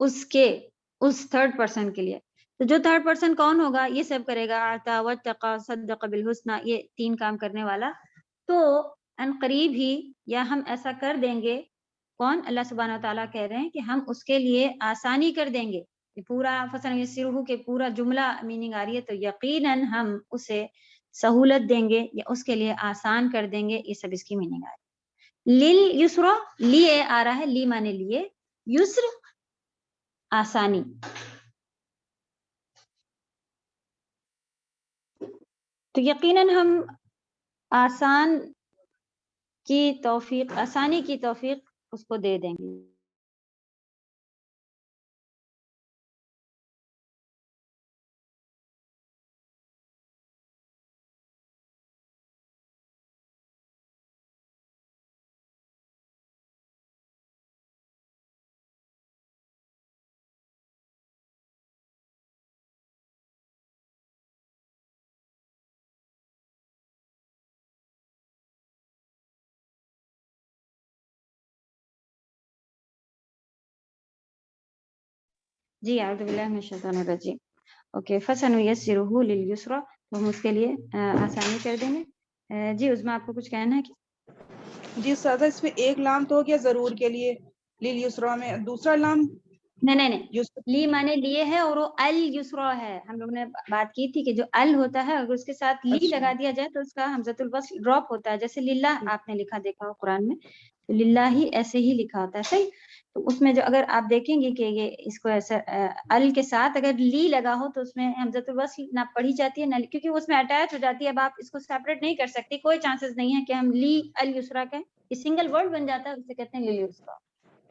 اس کے، اس تھرڈ پرسن کے لیے. تو جو تھرڈ پرسن کون ہوگا، یہ سب کرے گا. اعطا واتقا صدق بالحسنى، یہ تین کام کرنے والا. تو ان قریب ہی یا ہم ایسا کر دیں گے. کون؟ اللہ سبحانہ وتعالیٰ کہہ رہے ہیں کہ ہم اس کے لیے آسانی کر دیں گے. یہ پورا فَسَنُيَسِّرُهُ کے پورا جملہ میننگ آ رہی ہے. تو یقیناً ہم اسے سہولت دیں گے یا اس کے لیے آسان کر دیں گے. یہ سب اس کی میننگ آ رہی ہے. لیل یسرا، لیے آ رہا ہے، لی مانے لیے، یسر آسانی. تو یقیناً ہم آسان کی توفیق، آسانی کی توفیق اس کو دے دیں گے. جی اعوذ باللہ من الشیطان الرجیم. اوکے، فَسَنُيَسِّرُهُ لِلْيُسْرَى، تو ہم اس کے لیے آسانی کر دیں گے. جی عظمیٰ آپ کو کچھ کہنا ہے کہ؟ جی سادہ، اس میں ایک لام تو ہو گیا ضرور کے لیے لیلیسرا میں، دوسرا لام نہیں لی مانے لیے ہے اور وہ الیسرا ہے. ہم لوگ نے بات کی تھی کہ جو ال ہوتا ہے اگر اس کے ساتھ لی لگا دیا جائے تو اس کا حمزۃ الوصل ڈراپ ہوتا ہے. جیسے للہ آپ نے لکھا دیکھا ہو قرآن میں، تو للہ ہی ایسے ہی لکھا ہوتا ہے. صحیح. تو اس میں جو اگر آپ دیکھیں گے کہ یہ اس کو ایسا ال کے ساتھ اگر لی لگا ہو تو اس میں حمزۃ الوصل نہ پڑھی جاتی ہے نہ، کیونکہ اس میں اٹیچ ہو جاتی ہے. اب آپ اس کو سیپریٹ نہیں کر سکتے، کوئی چانسز نہیں ہے کہ ہم لی الیسرا کہیں. یہ سنگل ورڈ بن جاتا ہے، اسے کہتے ہیں لیلیسرا.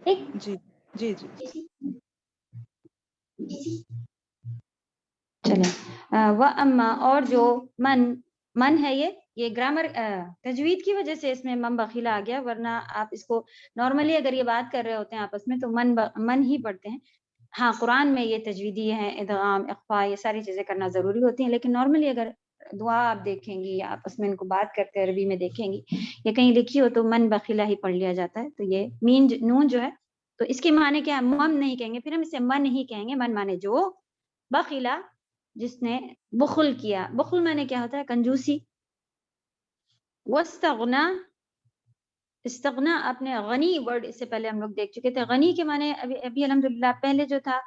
ٹھیک. جی جی جی چلیں. وَأَمَّا، اور جو من من ہے یہ گرامر تجوید کی وجہ سے اس میں من بخیلا آ گیا، ورنہ آپ اس کو نارملی اگر یہ بات کر رہے ہوتے ہیں آپس میں تو من ہی پڑھتے ہیں. ہاں قرآن میں یہ تجویدی ہے، ادغام اخفا یہ ساری چیزیں کرنا ضروری ہوتی ہیں، لیکن نارملی اگر دعا آپ دیکھیں گی یا آپس میں ان کو بات کرتے عربی میں دیکھیں گی یا کہیں لکھی ہو تو من بخیلا ہی پڑھ لیا جاتا ہے. تو یہ نون جو ہے تو اس کے معنی کیا ہے؟ من نہیں کہیں گے، پھر ہم اسے من ہی کہیں گے. من مانے جو، بخیلا جس نے بخل کیا. بخل مانے کیا ہوتا ہے؟ کنجوسی. واستغنا، استغنا اپنے غنی ورڈ اس سے پہلے ہم لوگ دیکھ چکے تھے. غنی کے معنی ابھی الحمدللہ پہلے جو تھا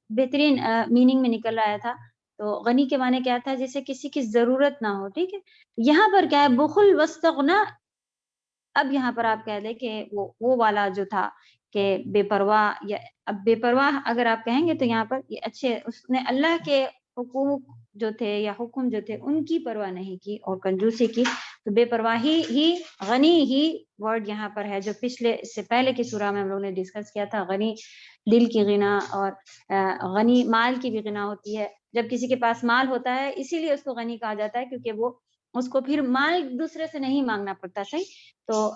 بہترین میننگ میں نکل آیا تھا. تو غنی کے معنی کیا تھا؟ جسے کسی کی ضرورت نہ ہو. ٹھیک ہے، یہاں پر کیا ہے؟ بخل واستغنا. اب یہاں پر آپ کہہ دیں کہ وہ والا جو تھا کہ بے پرواہ، یا اب بے پرواہ اگر آپ کہیں گے تو یہاں پر یہ اچھے، اس نے اللہ کے حقوق جو تھے یا حکم جو تھے ان کی پرواہ نہیں کی اور کنجوسی کی. تو بے پرواہی ہی، غنی ہی ورڈ یہاں پر ہے جو پچھلے اس سے پہلے کی سورہ میں ہم لوگوں نے ڈسکس کیا تھا. غنی دل کی غنا اور غنی مال کی بھی غنا ہوتی ہے. جب کسی کے پاس مال ہوتا ہے اسی لیے اس کو غنی کہا جاتا ہے، کیونکہ وہ اس کو پھر مال دوسرے سے نہیں مانگنا پڑتا. صحیح، تو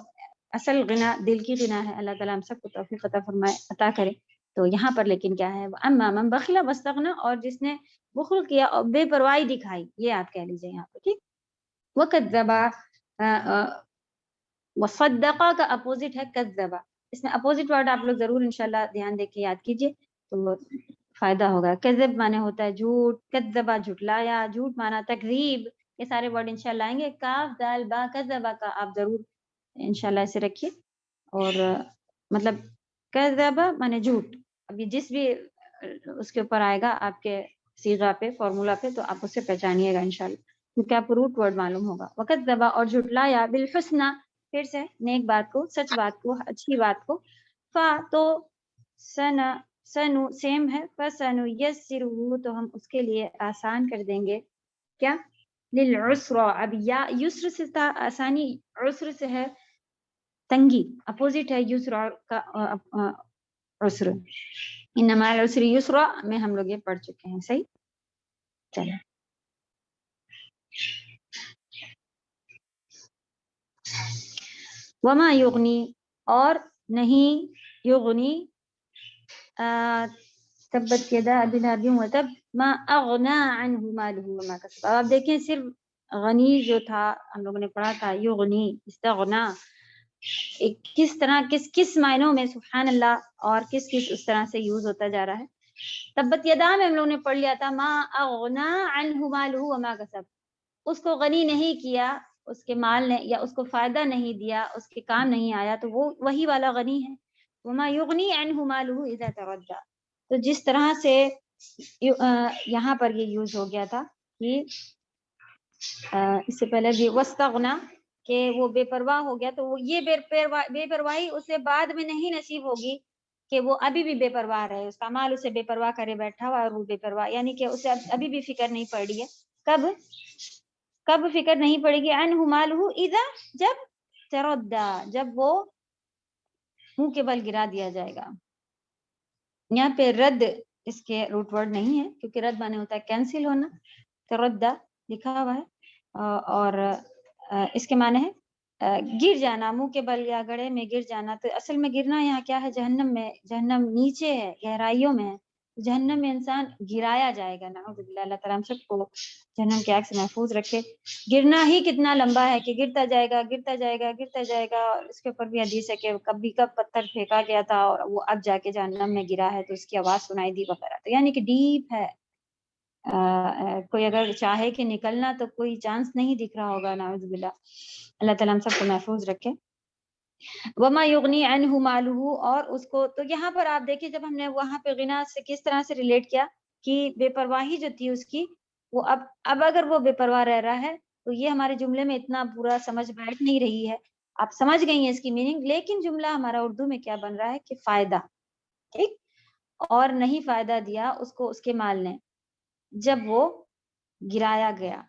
اصل غنا دل کی غنا ہے. اللہ تعالیٰ ہم سب کو توفیق عطا فرمائے، عطا کرے. تو یہاں پر لیکن کیا ہے؟ اما من بخل واستغنى، اور جس نے بخل کیا اور بے پرواہی دکھائی، یہ آپ کہہ لیجیے یہاں پہ. ٹھیک، وکذب، وصدق کا اپوزٹ ہے کذب. اس میں اپوزٹ ورڈ آپ لوگ ضرور انشاءاللہ دھیان دے کے یاد کیجیے تو فائدہ ہوگا. کذب مانے ہوتا ہے جھوٹ، کذبہ جھٹلایا، جھوٹ مانا تکذیب. یہ سارے ورڈ انشاءاللہ آئیں گے. کاف دال با کذبہ کا آپ ضرور انشاءاللہ اسے رکھیے. اور مطلب کذبہ مانے جھوٹ. ابھی جس بھی اس کے اوپر آئے گا آپ کے صیغہ پہ، فارمولا پہ، تو آپ اسے پہچانیے گا انشاءاللہ، کیونکہ آپ کو روٹ ورڈ معلوم ہوگا. وکذب اور جھٹلایا، بالحسنى پھر سے نیک بات کو، سچ بات کو، اچھی بات کو. فا تو سنو سیم ہے، فسنیسرہ تو ہم اس کے لیے آسان کر دیں گے. کیا؟ للعسرى. اب یا یسر سے تھا آسانی، عسر سے ہے تنگی. اپوزٹ ہے یسر کا عسر. انما العسر یسرا میں ہم لوگ یہ پڑھ چکے ہیں. صحیح، چلیں. وما یغنی اور نہیں، یغنی تبت یدا ابی لہب وتب ما اغنا عنہ مالہ وما کسب. آپ دیکھیں صرف غنی جو تھا ہم لوگوں نے پڑھا تھا یغنی، استغنا، کس طرح کس معنوں میں سبحان اللہ، اور کس اس طرح سے یوز ہوتا جا رہا ہے. تبت یدا میں ہم لوگوں نے پڑھ لیا تھا ما اغنا عنہ مالہ وما کسب. اس کو غنی نہیں کیا اس کے مال نے، یا اس کو فائدہ نہیں دیا، اس کے کام نہیں آیا، تو وہ وہی والا غنی ہے. وما یغنی عنہ مالہ اذا تردى. تو جس طرح سے یہاں پر یہ یوز ہو گیا تھا کہ اس سے پہلے بھی واستغنا کہ وہ بے پرواہ ہو گیا، تو وہ یہ بے پرواہی اسے بعد میں نہیں نصیب ہوگی کہ وہ ابھی بھی بے پرواہ رہے. اس کا مال اسے بے پرواہ کرے بیٹھا ہوا اور وہ بے پرواہ، یعنی کہ اسے ابھی بھی فکر نہیں پڑ رہی ہے. کب فکر نہیں پڑے گی؟ عنہ مالہ اذا، جب تردى، جب وہ منہ کے بل گرا دیا جائے گا. یہاں پہ رد اس کے روٹ ورڈ نہیں ہے، کیونکہ رد مانے ہوتا ہے کینسل ہونا. تردى لکھا ہوا ہے اور اس کے معنی ہے گر جانا، منہ کے بل یا گڑھے میں گر جانا. تو اصل میں گرنا یہاں کیا ہے؟ جہنم میں. جہنم نیچے ہے، گہرائیوں میں ہے. جہنم میں انسان گرایا جائے گا. نعوذ باللہ، اللہ تعالیٰ ہم سب کو جہنم کی آگ سے محفوظ رکھے. گرنا ہی کتنا لمبا ہے کہ گرتا جائے گا، گرتا جائے گا، گرتا جائے گا. اور اس کے اوپر بھی حدیث ہے کہ کب پتھر پھینکا گیا تھا اور وہ اب جا کے جہنم میں گرا ہے تو اس کی آواز سنائی دی وغیرہ. تو یعنی کہ ڈیپ ہے. کوئی اگر چاہے کہ نکلنا تو کوئی چانس نہیں دکھ رہا ہوگا. نعوذ باللہ، اللہ تعالیٰ ہم سب کو محفوظ رکھے. وما یغنی عنہ مالہ، اور اس کو، تو یہاں پر آپ دیکھیں جب ہم نے وہاں پہ غنا سے کس طرح سے ریلیٹ کیا کہ بے پرواہی جو تھی اس کی، وہ اب اگر وہ بے پرواہ رہ رہا ہے تو یہ ہمارے جملے میں اتنا پورا سمجھ بیٹھ نہیں رہی ہے. آپ سمجھ گئی ہیں اس کی میننگ، لیکن جملہ ہمارا اردو میں کیا بن رہا ہے کہ فائدہ. ٹھیک، اور نہیں فائدہ دیا اس کو اس کے مال نے جب وہ گرایا گیا،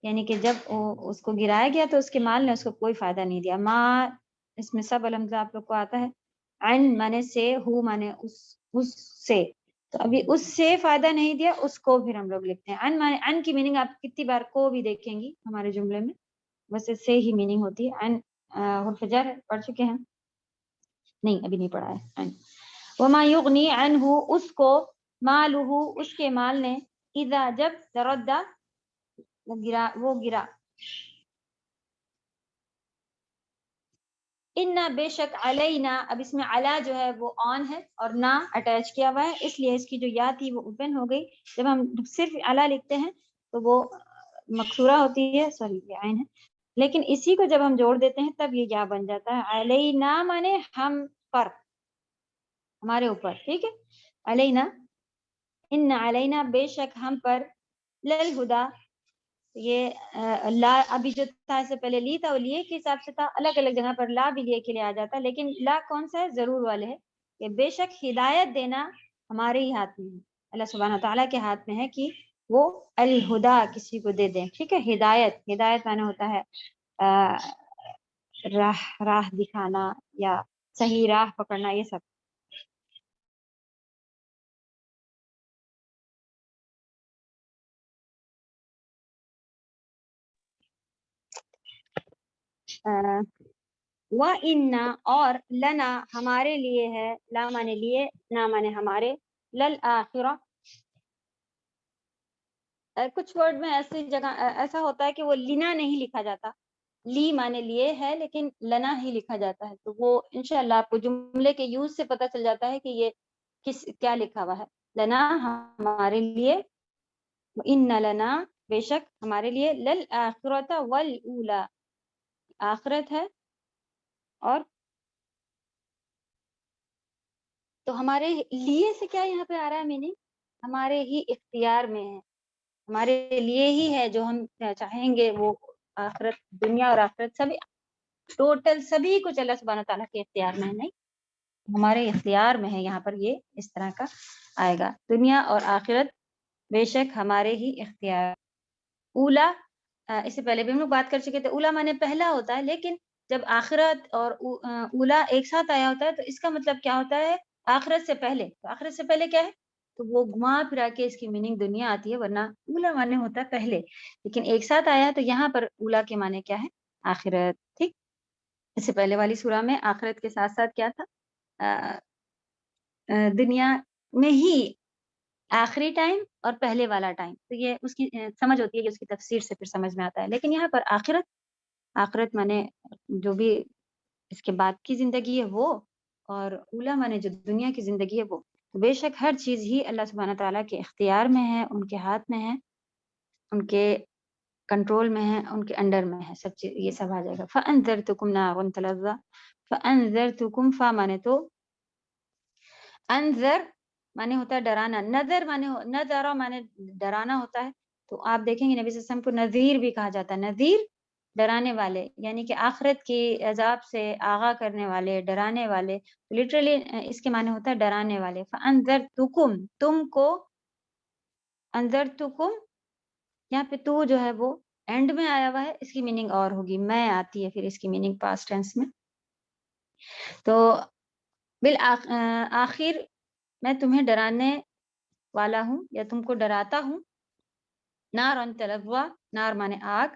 یعنی کہ جب اس کو گرایا گیا تو اس کے مال نے اس کو کوئی فائدہ نہیں دیا. ما اس میں سب الحمدللہ آپ لوگ کو آتا ہے. عن مانے سے، ہو مانے اس سے. تو ابھی اس سے فائدہ نہیں دیا، اس کو پھر ہم لوگ لکھتے ہیں ان مانے ان کی میننگ آپ کتنی بار کو بھی دیکھیں گی ہمارے جملے میں، بس اس سے ہی میننگ ہوتی ہے. ان حرف جر پڑھ چکے ہیں؟ نہیں ابھی نہیں پڑھا ہے. ان وما یغنی عنہ اس کو، مالہ اس کے مال نے، اذا جب تردہ وہ گرا. انا بے شک علینا، اب اس میں علا جو ہے وہ آن ہے اور نا اٹیچ کیا ہوا ہے، اس لیے اس کی جو یا تھی وہ اوپن ہو گئی. جب ہم صرف علا لکھتے ہیں تو وہ مکسورہ ہوتی ہے، سوری یہ عین ہے، لیکن اسی کو جب ہم جوڑ دیتے ہیں تب یہ یا بن جاتا ہے. علینا مانے ہم پر، ہمارے اوپر. ٹھیک ہے، علینا، ان علینا بے شک ہم پر، للہدا، یہ لا ابھی جو تھا اس سے پہلے لی تھا، وہ لیے کے حساب سے تھا، الگ الگ جگہ پر لا بھی لیے کے لیے آ جاتا ہے، لیکن لا کون سا ہے؟ ضرور والے ہے کہ بے شک ہدایت دینا ہمارے ہی ہاتھ میں ہے، اللہ سبحانہ تعالیٰ کے ہاتھ میں ہے کہ وہ الہدا کسی کو دے دیں. ٹھیک ہے، ہدایت، ہدایت معنی ہوتا ہے راہ دکھانا یا صحیح راہ پکڑنا، یہ سب. وَإِنَّا اور لنا ہمارے لیے ہے، لا مانے لیے، نا مانے ہمارے، للآخرہ. کچھ ورڈ میں ایسی جگہ ایسا ہوتا ہے کہ وہ لنا نہیں لکھا جاتا، لی مانے لیے ہے لیکن لنا ہی لکھا جاتا ہے، تو وہ انشاءاللہ آپ کو جملے کے یوز سے پتہ چل جاتا ہے کہ یہ کیا لکھا ہوا ہے. لنا ہمارے لیے، ان لنا بے شک ہمارے لیے، للآخرۃ والاولی آخرت ہے اور تو ہمارے لیے سے کیا یہاں پہ آ رہا ہے میننگ؟ ہمارے ہی اختیار میں ہے، ہمارے لیے ہی ہے، جو ہم چاہیں گے وہ آخرت، دنیا اور آخرت سب ٹوٹل سبھی کچھ اللہ سبحانہ تعالیٰ کے اختیار میں ہے، نہیں ہمارے اختیار میں ہے. یہاں پر یہ اس طرح کا آئے گا، دنیا اور آخرت بے شک ہمارے ہی اختیار. اولا، اس سے پہلے بھی ہم لوگ بات کر چکے تھے، اولا مانے پہلا ہوتا ہے، لیکن جب آخرت اور اولا ایک ساتھ آیا ہوتا ہے تو اس کا مطلب کیا ہوتا ہے؟ آخرت سے پہلے. تو آخرت سے پہلے کیا ہے؟ تو وہ گھما پھرا کے اس کی میننگ دنیا آتی ہے، ورنہ اولا مانے ہوتا ہے پہلے، لیکن ایک ساتھ آیا تو یہاں پر اولا کے معنی کیا ہے؟ آخرت. ٹھیک، اس سے پہلے والی سورہ میں آخرت کے ساتھ ساتھ کیا تھا؟ دنیا میں ہی آخری ٹائم اور پہلے والا ٹائم، تو یہ اس کی سمجھ ہوتی ہے کہ اس کی تفسیر سے پھر سمجھ میں آتا ہے. لیکن یہاں پر آخرت مانے جو بھی اس کے بعد کی زندگی ہے وہ، اور اولا مانے جو دنیا کی زندگی ہے وہ. بے شک ہر چیز ہی اللہ سبحانہ تعالیٰ کے اختیار میں ہے، ان کے ہاتھ میں ہے، ان کے کنٹرول میں ہے، ان کے انڈر میں ہے سب چیز، یہ سب آ جائے گا. فَأَنذَرْتُكُمْ نَارًا تَلَظَّىٰ، فَأَنذَرْتُكُمْ، فا مانے تو، انذر مانے ہوتا ہے ڈرانا، نذر مانے نذر مانے ڈرانا ہوتا ہے. تو آپ دیکھیں گے نبی صلی اللہ علیہ وسلم کو نذیر بھی کہا جاتا ہے، نذیر ڈرانے والے، یعنی کہ آخرت کی عذاب سے آغاہ کرنے والے، ڈرانے والے. لٹرلی اس کے معنی ہوتا ہے ڈرانے والے. فَأَنذَرْتُكُمْ، تم کو، انذرتکم یہاں پہ تو جو ہے وہ اینڈ میں آیا ہوا ہے، اس کی میننگ اور ہوگی، میں آتی ہے پھر اس کی میننگ پاسٹ ٹینس میں. تو بالآخر میں تمہیں ڈرانے والا ہوں یا تم کو ڈراتا ہوں. نارن تلظیٰ، نار مانے آگ.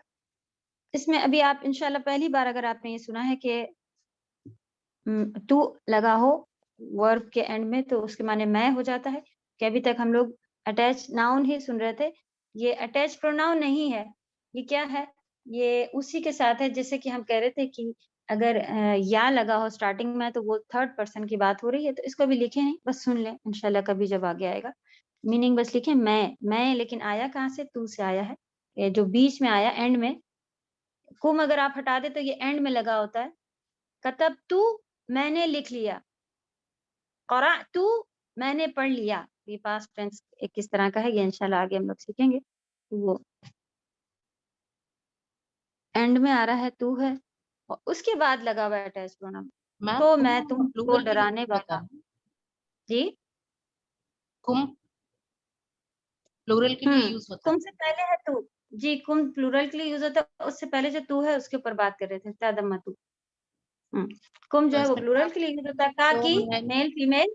اس میں ابھی آپ انشاءاللہ پہلی بار اگر آپ نے یہ سنا ہے کہ تو لگا ہو ورب کے اینڈ میں تو اس کے معنی میں ہو جاتا ہے، کہ ابھی تک ہم لوگ اٹیچ ناؤن ہی سن رہے تھے. یہ اٹیچ پروناؤن نہیں ہے، یہ کیا ہے؟ یہ اسی کے ساتھ ہے جیسے کہ ہم کہہ رہے تھے کہ اگر یا لگا ہو سٹارٹنگ میں تو وہ تھرڈ پرسن کی بات ہو رہی ہے. تو اس کو بھی لکھیں نہیں، بس سن لیں انشاءاللہ کبھی جب آگے آئے گا. میننگ بس لکھیں میں، لیکن آیا کہاں سے؟ تو سے آیا ہے، یہ جو بیچ میں آیا اینڈ میں. کم اگر آپ ہٹا دے تو یہ اینڈ میں لگا ہوتا ہے. کتب تو میں نے لکھ لیا، قرأت میں نے پڑھ لیا. یہ پاسٹ ٹینس کس طرح کا ہے یہ انشاءاللہ آگے ہم لوگ سیکھیں گے. وہ اینڈ میں آ رہا ہے تو ہے، اور اس کے بعد لگا ہوا ہے اٹیچ پروناؤن. تو میں تم کو ڈرانے والا ہوں. جی کم پلورل کے لیے یوز ہوتا کم سے پہلے ہے تو، جی کم پلورل کے لیے یوز ہوتا ہے. اس سے پہلے جو تو ہے اس کے اوپر بات کر رہے تھے، تادم تو. کم جو ہے وہ پلورل کے لیے یوز ہوتا ہے، کا کی میل فیمیل،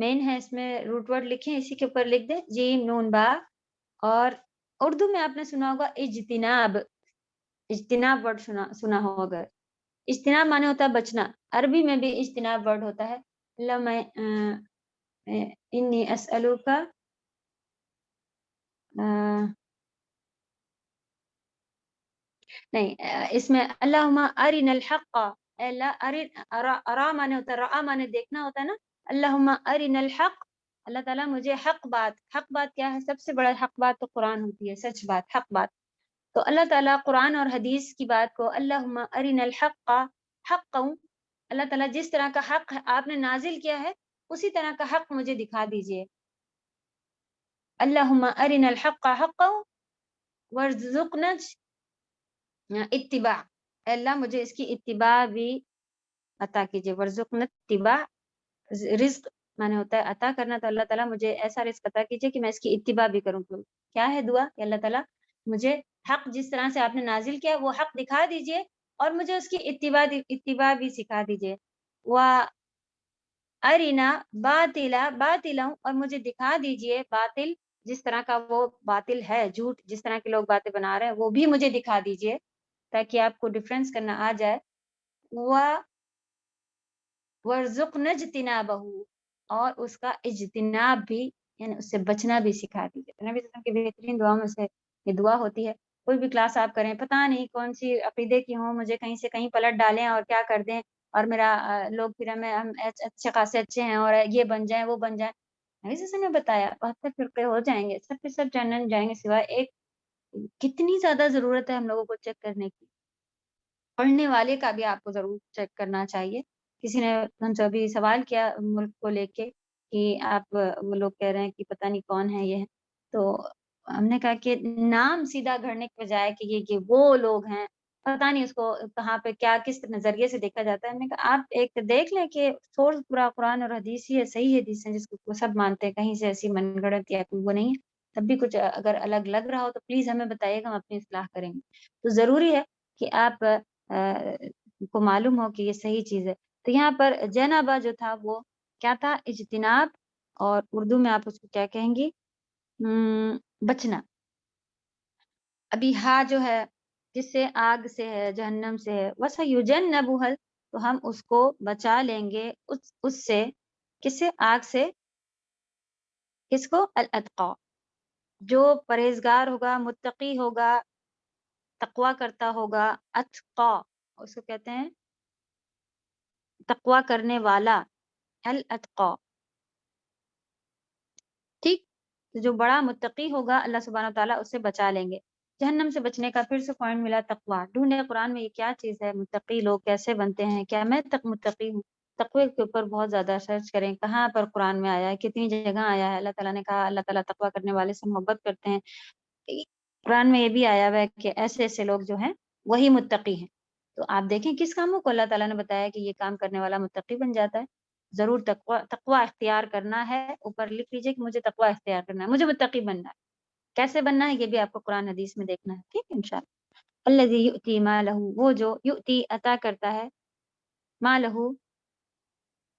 مین ہے، اس میں روٹ ورڈ لکھیں، اسی کے اوپر لکھ دیں جیم نون با. اور اردو میں آپ نے سنا ہوگا اجتناب، اجتناب ورڈ سنا ہوگا. اجتناب مانے ہوتا ہے بچنا، عربی میں بھی اجتناب ورڈ ہوتا ہے. اللہ میں انی اسألوک نہیں، اس میں اللہم ارنا الحق، اللہ ارا مانے ہوتا ہے، رآ مانے دیکھنا ہوتا ہے نا. اللہم ارنا الحق، اللہ تعالیٰ مجھے حق بات کیا ہے؟ سب سے بڑا حق بات تو قرآن ہوتی ہے، سچ بات، حق بات. تو اللہ تعالیٰ قرآن اور حدیث کی بات کو اللہم ارنا الحق حقا، اللہ تعالیٰ جس طرح کا حق آپ نے نازل کیا ہے اسی طرح کا حق مجھے دکھا دیجئے. اللہم ارنا الحق حقا وارزقنا اتباع، اللہ مجھے اس کی اتباع بھی عطا کیجئے. ورزقنا اتباع، رزق مانے ہوتا ہے عطا کرنا، تو اللہ تعالیٰ مجھے ایسا رزق عطا کیجئے کہ میں اس کی اتباع بھی کروں. کیا ہے دعا کہ اللہ تعالیٰ مجھے حق جس طرح سے آپ نے نازل کیا وہ حق دکھا دیجئے اور مجھے اس کی اتباع بھی سکھا دیجئے. ارینا باطلا، اور مجھے دکھا دیجئے باطل جس طرح کا وہ باطل ہے، جھوٹ جس طرح کے لوگ باتیں بنا رہے ہیں وہ بھی مجھے دکھا دیجئے تاکہ آپ کو ڈیفرنس کرنا آ جائے. وَارْزُقْنَا اجْتِنَابَهُ، اور اس کا اجتناب بھی یعنی اس سے بچنا بھی سکھا دیجئے. نبی صلی اللہ علیہ وسلم کی بہترین دعا میں سے یہ دعا ہوتی ہے. کوئی بھی کلاس آپ کریں، پتہ نہیں کون سی عقیدے کی ہوں، مجھے کہیں سے کہیں پلٹ ڈالیں اور کیا کر دیں اور میرا لوگ پھر ہم اچھے خاصے اچھے ہیں اور یہ بن جائیں وہ بن جائیں. نبی صلی اللہ علیہ وسلم نے بتایا 72 فرقے ہو جائیں گے، سب کے سب جنت جائیں گے سوائے ایک. کتنی زیادہ ضرورت ہے ہم لوگوں کو چیک کرنے کی. پڑھنے والے کا بھی آپ کو ضرور چیک کرنا چاہیے. کسی نے ہم سے ابھی سوال کیا ملک کو لے کے کہ آپ وہ لوگ کہہ رہے ہیں کہ پتہ نہیں کون ہے یہ، تو ہم نے کہا کہ نام سیدھا گھڑنے کے بجائے کہ یہ وہ لوگ ہیں، پتہ نہیں اس کو کہاں پہ کیا کس نظریے سے دیکھا جاتا ہے. ہم نے کہا آپ ایک دیکھ لیں کہ سورس پورا قرآن اور حدیث ہی ہے، صحیح حدیث ہے جس کو سب مانتے ہیں، کہیں سے ایسی من گڑت یا کوئی وہ نہیں ہے. تب بھی کچھ اگر الگ لگ رہا ہو تو پلیز ہمیں بتائیے گا، ہم اپنی اصلاح کریں گے. تو ضروری ہے کہ آپ کو معلوم ہو کہ یہ صحیح چیز ہے. تو یہاں پر جنابہ جو تھا وہ کیا تھا؟ اجتناب، اور اردو میں آپ اس کو کیا کہیں گی؟ بچنا. ابھی ہا جو ہے جس سے آگ سے ہے، جہنم سے ہے، وَسَيُجَنَّبُهَا، تو ہم اس کو بچا لیں گے اس سے، کس سے؟ آگ سے. کس کو؟ الاتقا، جو پرہیزگار ہوگا، متقی ہوگا، تقوی کرتا ہوگا. اتقا اس کو کہتے ہیں تقوی کرنے والا، الاتقا. ٹھیک، تو جو بڑا متقی ہوگا اللہ سبحانہ و تعالیٰ اس سے بچا لیں گے. جہنم سے بچنے کا پھر سے پوائنٹ ملا تقوی. ڈھونڈے قرآن میں یہ کیا چیز ہے، متقی لوگ کیسے بنتے ہیں، کیا میں تک متقی ہوں؟ تقوی کے اوپر بہت زیادہ سرچ کریں کہاں پر قرآن میں آیا ہے، کتنی جگہ آیا ہے. اللہ تعالیٰ نے کہا اللہ تعالیٰ تقوی کرنے والے سے محبت کرتے ہیں. قرآن میں یہ بھی آیا ہوا ہے کہ ایسے ایسے لوگ جو ہیں وہی متقی ہیں. تو آپ دیکھیں کس کاموں کو اللہ تعالیٰ نے بتایا کہ یہ کام کرنے والا متقی بن جاتا ہے. ضرور تقوی اختیار کرنا ہے. اوپر لکھ لیجئے کہ مجھے تقوی اختیار کرنا ہے، مجھے متقی بننا ہے. کیسے بننا ہے یہ بھی آپ کو قرآن حدیث میں دیکھنا ہے. ٹھیک ہے انشاءاللہ. الذی یؤتی مالہ، وہ جو یؤتی عطا کرتا ہے، مالہ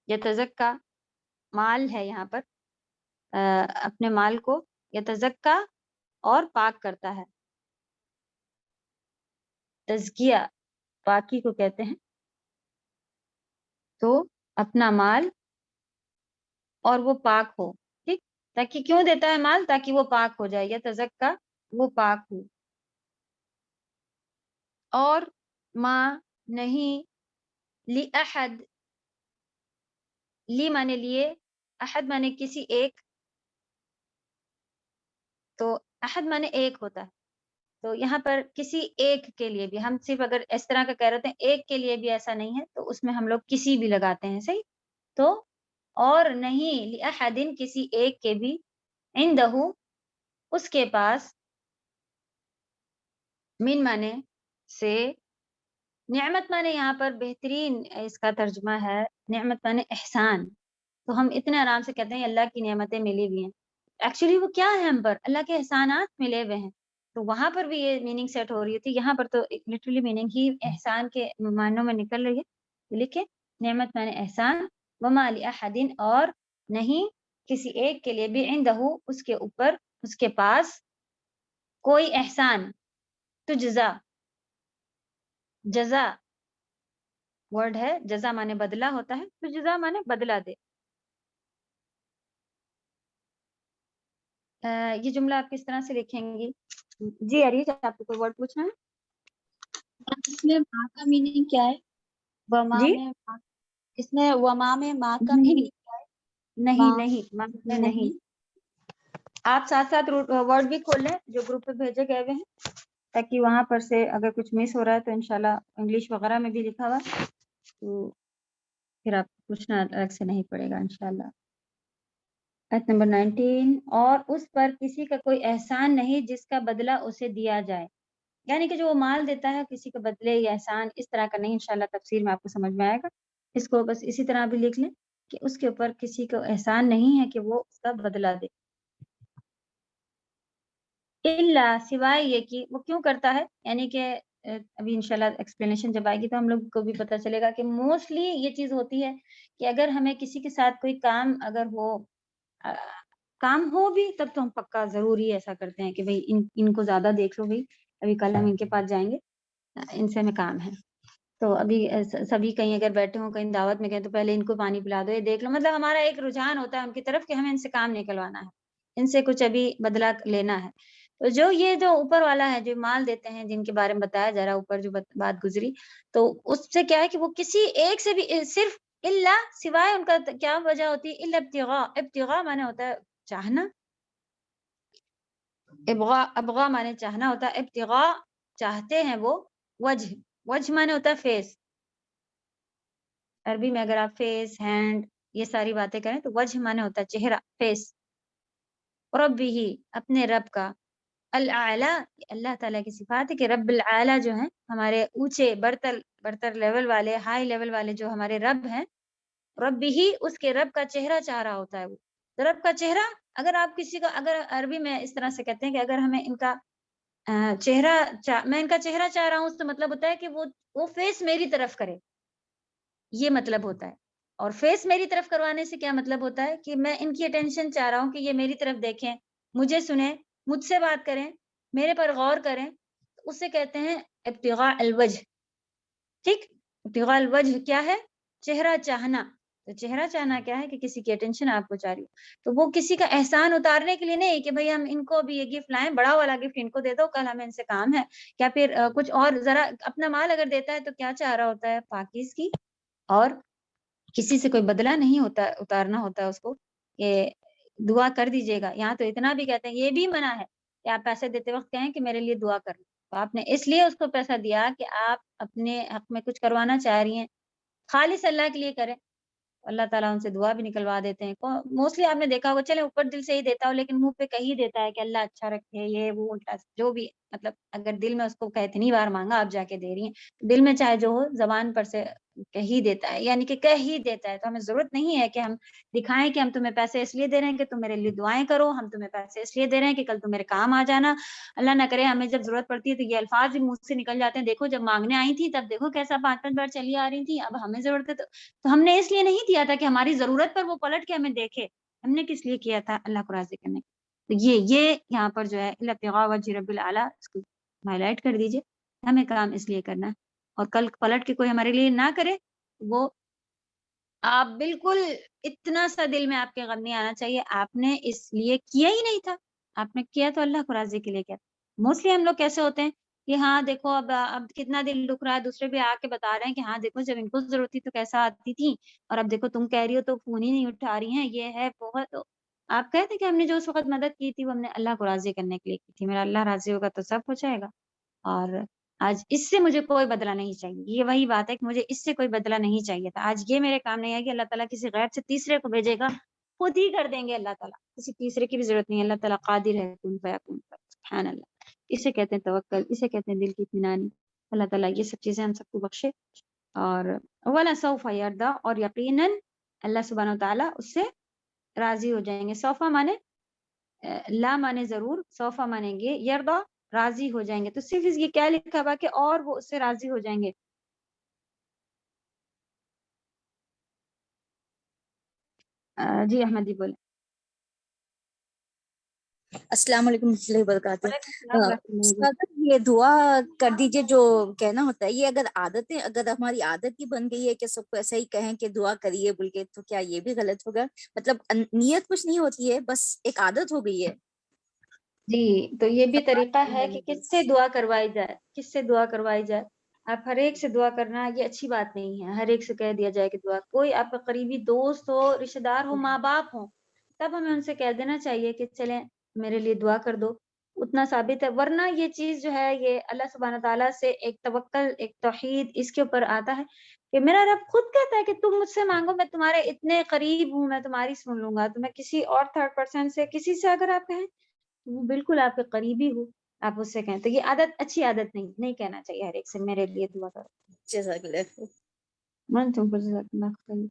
یتزکا، مال ہے یہاں پر، اپنے مال کو یتزکا اور پاک کرتا ہے. تزکیہ پاکی کو کہتے ہیں. تو اپنا مال اور وہ پاک ہو. ٹھیک، تاکہ کیوں دیتا ہے مال؟ تاکہ وہ پاک ہو جائے. یتزکا، وہ پاک ہو. اور ما نہیں، لی احد، لی مانے لیے، احد مانے کسی ایک، تو احد مانے ایک ہوتا ہے. تو یہاں پر کسی ایک کے لیے بھی، ہم صرف اگر اس طرح کا کہہ رہے ہیں ایک کے لیے بھی ایسا نہیں ہے تو اس میں ہم لوگ کسی بھی لگاتے ہیں. صحیح. تو اور نہیں، لأحد کسی ایک کے بھی، عندہ اس کے پاس، من مانے سے، نعمت مانے یہاں پر بہترین اس کا ترجمہ ہے، نعمت مانے احسان. تو ہم اتنے آرام سے کہتے ہیں اللہ کی نعمتیں ملی ہوئی ہیں. ایکچولی وہ کیا ہے ہم پر؟ اللہ کے احسانات ملے ہوئے ہیں. تو وہاں پر بھی یہ میننگ سیٹ ہو رہی تھی. یہاں پر تو لٹرلی میننگ ہی احسان کے معنوں میں نکل رہی ہے. لکھے نعمت مانے احسان، وما لأحد، اور نہیں کسی ایک کے لیے بھی عندہ اس کے اوپر اس کے پاس کوئی احسان تجزا جزا ورڈ ہے جزا مانے بدلہ ہوتا ہے تجزا مانے بدلہ دے. یہ جملہ آپ کس طرح سے لکھیں گی؟ جی اریج آپ کو کوئی ورڈ پوچھنا ہے؟ اس میں ماں کا میننگ کیا ہے؟ وما جی میں اس میں وما میں ماں کا نہیں میننگ کیا ہے؟ نہیں ماں نہیں ماں میں نہیں. آپ ساتھ ساتھ ورڈ بھی کھول لیں جو گروپ پہ بھیجے گئے ہوئے ہیں تاکہ وہاں پر سے اگر کچھ مس ہو رہا ہے تو انشاءاللہ انگلش وغیرہ میں بھی لکھا ہوا تو پھر آپ کو پوچھنا الگ سے نہیں پڑے گا انشاءاللہ. آیت نمبر 19 اور اس پر کسی کا کوئی احسان نہیں جس کا بدلہ اسے دیا جائے. یعنی کہ جو وہ مال دیتا ہے کسی کا بدلے یا احسان اس طرح کا نہیں. انشاءاللہ تفسیر میں آپ کو سمجھ میں آئے گا. اس کو بس اسی طرح بھی لکھ لیں کہ اس کے اوپر کسی کو احسان نہیں ہے کہ وہ اس کا بدلہ دے. الا سوائے یہ کہ وہ کیوں کرتا ہے یعنی کہ ابھی انشاءاللہ ایکسپلینیشن جب آئے گی تو ہم لوگ کو بھی پتہ چلے گا کہ موسٹلی یہ چیز ہوتی ہے کہ اگر ہمیں کسی کے ساتھ کوئی کام اگر ہو کام ہو بھی تب تو ہم پکا ضروری ایسا کرتے ہیں کہ بھئی ان کو زیادہ دیکھ لو بھئی ابھی کل ہم ان کے پاس جائیں گے ان سے ہمیں کام ہے. تو ابھی سبھی کہیں اگر بیٹھے ہوں کہیں دعوت میں گئے تو پہلے ان کو پانی پلا دو یہ دیکھ لو. مطلب ہمارا ایک رجحان ہوتا ہے ان کی طرف کہ ہمیں ان سے کام نکلوانا ہے ان سے کچھ ابھی بدلہ لینا ہے. تو جو اوپر والا ہے جو مال دیتے ہیں جن کے بارے میں بتایا جا رہا اوپر جو بات گزری تو اس سے کیا ہے کہ وہ کسی ایک سے بھی صرف اللہ سوائے ان کا کیا وجہ ہوتی ہے الا ابتغاء. ابتغاء مانے ہوتا ہے چاہنا. ابغاء مانے چاہنا ہوتا ہے. ابتغاء چاہتے ہیں وہ وجہ مانے ہوتا ہے فیس. عربی میں اگر آپ فیس ہینڈ یہ ساری باتیں کریں تو وجہ مانے ہوتا ہے چہرہ فیس. ربہ اپنے رب کا. الاعلی اللہ تعالیٰ کی صفات ہے کہ رب العالی جو ہیں ہمارے اونچے برتر لیول والے ہائی لیول والے جو ہمارے رب ہیں رب ہی اس کے رب کا چہرہ چاہ رہا ہوتا ہے. وہ رب کا چہرہ اگر آپ کسی کا اگر عربی میں اس طرح سے کہتے ہیں کہ اگر ہمیں ان کا چہرہ میں ان کا چہرہ چاہ رہا ہوں اس تو مطلب ہوتا ہے کہ وہ فیس میری طرف کرے یہ مطلب ہوتا ہے. اور فیس میری طرف کروانے سے کیا مطلب ہوتا ہے کہ میں ان کی اٹینشن چاہ رہا ہوں کہ یہ میری طرف دیکھیں مجھے سنیں مجھ سے بات کریں میرے پر غور کریں. اسے کہتے ہیں ابتغاء الوجہ. ٹھیک ابتغاء الوجہ کیا ہے چہرہ چاہنا. تو چہرہ چاہنا کیا ہے کہ کسی کی اٹینشن آپ کو چاہ رہی ہو تو وہ کسی کا احسان اتارنے کے لیے نہیں کہ بھئی ہم ان کو بھی یہ گفٹ لائیں بڑا والا گفٹ ان کو دے دو کل ہمیں ان سے کام ہے. کیا پھر کچھ اور ذرا اپنا مال اگر دیتا ہے تو کیا چاہ رہا ہوتا ہے پاکیز کی اور کسی سے کوئی بدلہ نہیں ہوتا اتارنا ہوتا ہے اس کو کہ دعا کر دیجیے گا. یہاں تو اتنا بھی کہتے ہیں یہ بھی منع ہے کہ آپ پیسے دیتے وقت کہیں کہ میرے لیے دعا کر لیں. تو آپ نے اس لیے اس کو پیسہ دیا کہ آپ اپنے حق میں کچھ کروانا چاہ رہی ہیں خالص اللہ کے لیے کریں. اللہ تعالیٰ ان سے دعا بھی نکلوا دیتے ہیں. موسٹلی آپ نے دیکھا ہوگا چلے اوپر دل سے ہی دیتا ہو لیکن منہ پہ کہی دیتا ہے کہ اللہ اچھا رکھے یہ وہ الٹا جو بھی مطلب اگر دل میں اس کو اتنی بار مانگا آپ جا کے دے رہی ہیں دل میں چاہے جو ہو زبان پر سے کہی دیتا ہے یعنی کہ کہی دیتا ہے. تو ہمیں ضرورت نہیں ہے کہ ہم دکھائیں کہ ہم تمہیں پیسے اس لیے دے رہے ہیں کہ تم میرے لیے دعائیں کرو ہم تمہیں پیسے اس لیے دے رہے ہیں کہ کل تم میرے کام آ جانا. اللہ نہ کرے ہمیں جب ضرورت پڑتی ہے تو یہ الفاظ بھی منہ سے نکل جاتے ہیں دیکھو جب مانگنے آئی تھی تب دیکھو کیسا 5 بار چلی آ رہی تھی اب ہمیں ضرورت ہے تو ہم نے اس لیے نہیں دیا تھا کہ ہماری ضرورت پر وہ پلٹ کے ہمیں دیکھے. ہم نے کس لیے کیا تھا اللہ کو راضی کرنے. تو یہ یہاں پر جو ہے ابتغاء وجہ رب العالی اس کو ہائی لائٹ کر دیجئے ہمیں کام اس لیے کرنا ہے اور کل پلٹ کے کوئی ہمارے لیے نہ کرے وہ آپ بالکل اتنا سا دل میں آپ کے غم نہیں آنا چاہیے آپ نے اس لیے کیا ہی نہیں تھا آپ نے کیا تو اللہ کو راضی کے لیے کیا. موسٹلی ہم لوگ کیسے ہوتے ہیں کہ ہاں دیکھو اب کتنا دل دکھ رہا ہے دوسرے بھی آ کے بتا رہے ہیں کہ ہاں دیکھو جب ان کو ضرورت تھی تو کیسا آتی تھی اور اب دیکھو تم کہہ رہی ہو تو فون ہی نہیں اٹھا رہی ہیں یہ ہے بہت. آپ کہتے کہ ہم نے جو اس وقت مدد کی تھی وہ ہم نے اللہ کو راضی کرنے کے لیے کی تھی. میرا اللہ راضی ہوگا تو سب ہو جائے گا اور آج اس سے مجھے کوئی بدلہ نہیں چاہیے. یہ وہی بات ہے کہ مجھے اس سے کوئی بدلہ نہیں چاہیے تھا. آج یہ میرے کام نہیں آئے گی اللہ تعالیٰ کسی غیر سے تیسرے کو بھیجے گا خود ہی کر دیں گے. اللہ تعالیٰ کسی تیسرے کی بھی ضرورت نہیں ہے. اللہ تعالیٰ قادر ہے کن فیکون پر. سبحان اللہ. اسے کہتے ہیں توکل اسے کہتے ہیں دل کی اطمینانی. اللہ تعالیٰ یہ سب چیزیں ہم سب کو بخشے اور ولا سوف یرضا اور یقیناً اللہ سبحانہ وتعالیٰ اس سے راضی ہو جائیں گے. سوفا مانے لا مانے ضرور سوفا مانیں گے یرضا راضی ہو جائیں گے. تو صرف اس یہ کیا لکھا ہوا کہ اور وہ اس سے راضی ہو جائیں گے. جی احمدی بولے. السلام علیکم ورحمۃ اللہ وبرکاتہ. وعلیکم السلام ورحمۃ اللہ وبرکاتہ. استاد یہ دعا کر دیجئے جو کہنا ہوتا ہے، یہ اگر عادتیں اگر ہماری عادت ہی بن گئی ہے کہ سب کو ایسا ہی کہیں کہ دعا کریے بول کے، تو کیا یہ بھی غلط ہوگا؟ مطلب نیت کچھ نہیں ہوتی ہے، بس ایک عادت ہو گئی ہے. جی تو یہ بھی طریقہ ہے کہ کس سے دعا کروائی جائے، کس سے دعا کروائی جائے. آپ ہر ایک سے دعا کرنا یہ اچھی بات نہیں ہے. ہر ایک سے کہہ دیا جائے کہ دعا، کوئی آپ کا قریبی دوست ہو، رشتہ دار ہو، ماں باپ ہو، تب ہمیں ان سے کہہ دینا چاہیے کہ چلیں میرے لیے دعا کر دو. اتنا ثابت ہے. ورنہ یہ چیز جو ہے یہ اللہ سبحانہ تعالیٰ سے ایک توکل، ایک توحید اس کے اوپر آتا ہے کہ میرا رب خود کہتا ہے کہ تم مجھ سے مانگو، میں تمہارے اتنے قریب ہوں، میں تمہاری سن لوں گا. تو میں کسی اور تھرڈ پرسن سے، کسی سے اگر آپ کہیں وہ بالکل آپ کے قریبی ہو، آپ اس سے کہیں. تو یہ عادت اچھی عادت نہیں کہنا چاہیے ہر ایک سے میرے لیے دعا کرو. جزاک اللہ. من تم کو جزاک اللہ خیر.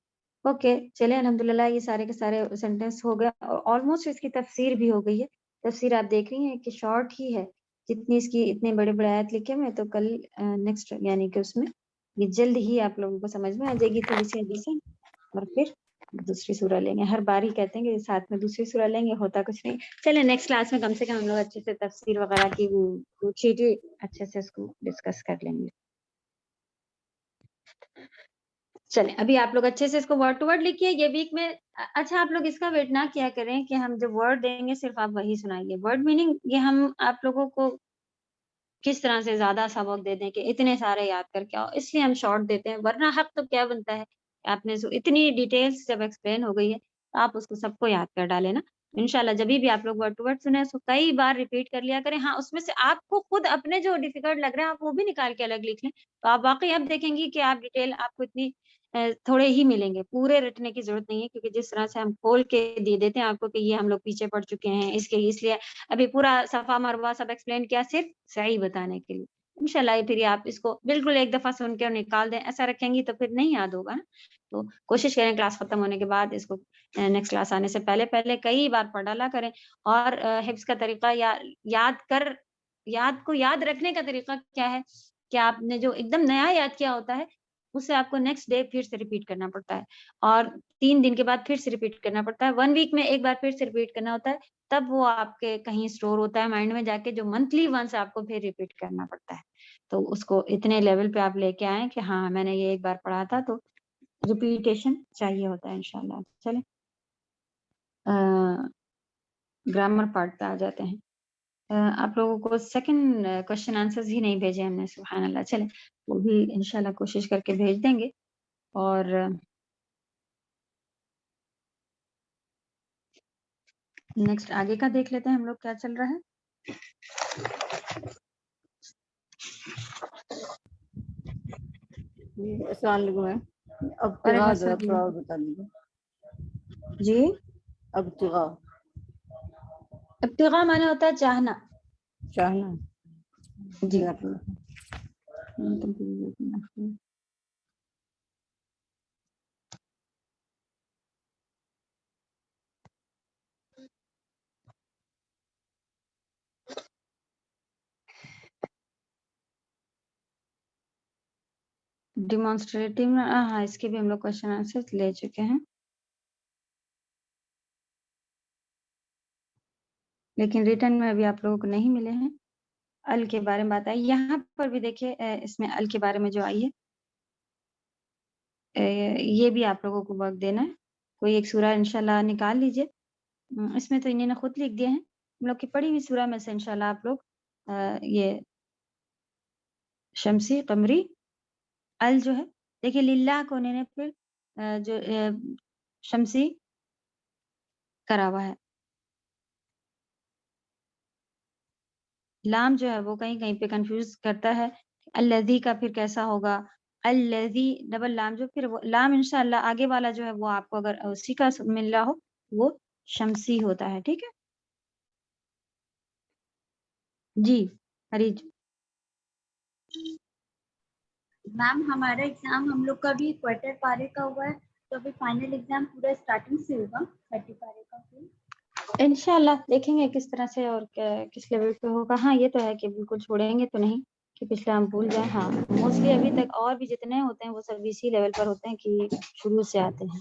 اوکے چلیں الحمدللہ یہ سارے کے سارے سینٹینس ہو گیا اور آلموسٹ اس کی تفسیر بھی ہو گئی ہے. تفسیر آپ دیکھ رہی ہیں کہ شارٹ ہی ہے، جتنی اس کی اتنے بڑے بڑے آیت لکھے ہوئے. تو کل نیکسٹ یعنی کہ اس میں یہ جلد ہی آپ لوگوں کو سمجھ میں آ جائے گی تھوڑی سی حدیثیں، اور پھر دوسری سورہ لیں گے. ہر بار ہی کہتے ہیں کہ ساتھ میں دوسری سورہ لیں گے، ہوتا کچھ نہیں. چلیں نیکسٹ کلاس میں کم سے کم ہم لوگ اچھے سے تفسیر وغیرہ کی چیزیں اچھے سے اس کو ڈسکس کر لیں گے. چلیں ابھی آپ لوگ اچھے سے اس کو ورڈ ٹو ورڈ لکھیے یہ ویک میں. اچھا آپ لوگ اس کا ویٹ نہ کیا کریں کہ ہم جو ورڈ دیں گے صرف آپ وہی سنائیے. ورڈ میننگ یہ ہم آپ لوگوں کو کس طرح سے زیادہ سبق دے دیں کہ اتنے سارے یاد کر کے آؤ، اس لیے ہم شارٹ دیتے ہیں. ورنہ حق تو کیا بنتا ہے کہ آپ نے اتنی ڈیٹیلز جب ایکسپلین ہو گئی ہے تو آپ اس کو سب کو یاد کر ڈالیں نا. انشاءاللہ جبھی بھی آپ لوگ ورڈ ٹو ورڈ سنیں اس کو کئی بار ریپیٹ کر لیا کریں. ہاں اس میں سے آپ کو خود اپنے جو ڈیفیکلٹ لگ رہے ہیں آپ وہ بھی نکال کے الگ لکھ لیں، تو آپ واقعی اب دیکھیں گی کہ آپ ڈیٹیل آپ کو اتنی تھوڑے ہی ملیں گے. پورے رٹنے کی ضرورت نہیں ہے، کیونکہ جس طرح سے ہم کھول کے دے دیتے ہیں آپ کو کہ یہ ہم لوگ پیچھے پڑ چکے ہیں اس لیے ابھی پورا صفا مروا سب ایکسپلین کیا صرف صحیح بتانے کے لیے. انشاءاللہ پھر آپ اس کو بالکل ایک دفعہ سن کے اور نکال دیں. ایسا رکھیں گی تو پھر نہیں یاد ہوگا نا. تو کوشش کریں کلاس ختم ہونے کے بعد اس کو نیکسٹ کلاس آنے سے پہلے کئی بار پڑھ ڈالا کریں. اور حفظ کا طریقہ یا یاد رکھنے کا طریقہ کیا ہے کہ آپ نے جو ایک دم نیا یاد کیا ہوتا ہے اسے آپ کو نیکسٹ ڈے پھر سے ریپیٹ کرنا پڑتا ہے، اور 3 دن کے بعد پھر سے ریپیٹ کرنا پڑتا ہے. 1 ویک میں ایک بار پھر سے ریپیٹ کرنا ہوتا ہے، تب وہ آپ کے کہیں اسٹور ہوتا ہے مائنڈ میں جا کے، جو منتھلی ونس آپ کو پھر ریپیٹ کرنا پڑتا ہے. تو اس کو اتنے لیول پہ آپ لے کے آئیں کہ ہاں میں نے یہ ایک بار پڑھا تھا، تو ریپیٹیشن چاہیے ہوتا ہے انشاءاللہ. چلیں گرامر پارٹ پہ آ جاتے ہیں. آپ لوگوں کو سیکنڈ کوشچن آنسرز ہی نہیں بھیجے ہم نے، سبحان اللہ. چلیں وہ بھی انشاءاللہ کوشش کر کے بھیج دیں گے. اور نیکسٹ آگے کا دیکھ لیتے ہیں ہم لوگ کیا چل رہا ہے. السلام علیکم. وعلیکم ابتغاء ذرا السلام. تھوڑا اور بتا دیجیے. جی ابتغاء ابتغاء مانے ہوتا ہے چاہنا. چاہنا. جی ڈیمانسٹریٹو میں ہاں اس کے بھی ہم لوگ کوشچن آنسر لے چکے ہیں، لیکن ریٹرن میں ابھی آپ لوگوں کو نہیں ملے ہیں. ال کے بارے میں بات آئی یہاں پر بھی، دیکھیے اس میں ال کے بارے میں جو آئی ہے یہ بھی آپ لوگوں کو وقت دینا ہے. کوئی ایک سورہ انشاءاللہ نکال لیجئے. اس میں تو انہیں نے خود لکھ دیا ہے، ہم لوگ کی پڑھی ہوئی سورہ میں سے انشاءاللہ آپ لوگ یہ شمسی قمری ال جو ہے، دیکھیے للہ کو انہوں نے پھر جو شمسی کرا ہوا ہے. لام جو ہے وہ کہیں کہیں پہ کنفیوز کرتا ہے. الذی کا پھر کیسا ہوگا، الذی ڈبل لام جو پھر وہ لام انشاءاللہ آگے والا جو ہے وہ آپ کو اگر اسی کا مل رہا ہو وہ شمسی ہوتا ہے. ٹھیک ہے جی حریج. میم ہمارا ایگزام ہم لوگ کا بھی کوارٹر پارے کا ہوا ہے، تو ابھی فائنل ایگزام پورا اسٹارٹنگ سے ہوگا 30 پارے کا. پھر انشاءاللہ دیکھیں گے کس طرح سے اور کس لیول پہ ہوگا. ہاں یہ تو ہے کہ بالکل چھوڑیں گے تو نہیں کہ پچھلے ہم بھول جائیں. ہاں موسٹلی ابھی تک اور بھی جتنے ہوتے ہیں وہ سب اسی لیول پر ہوتے ہیں کہ شروع سے آتے ہیں.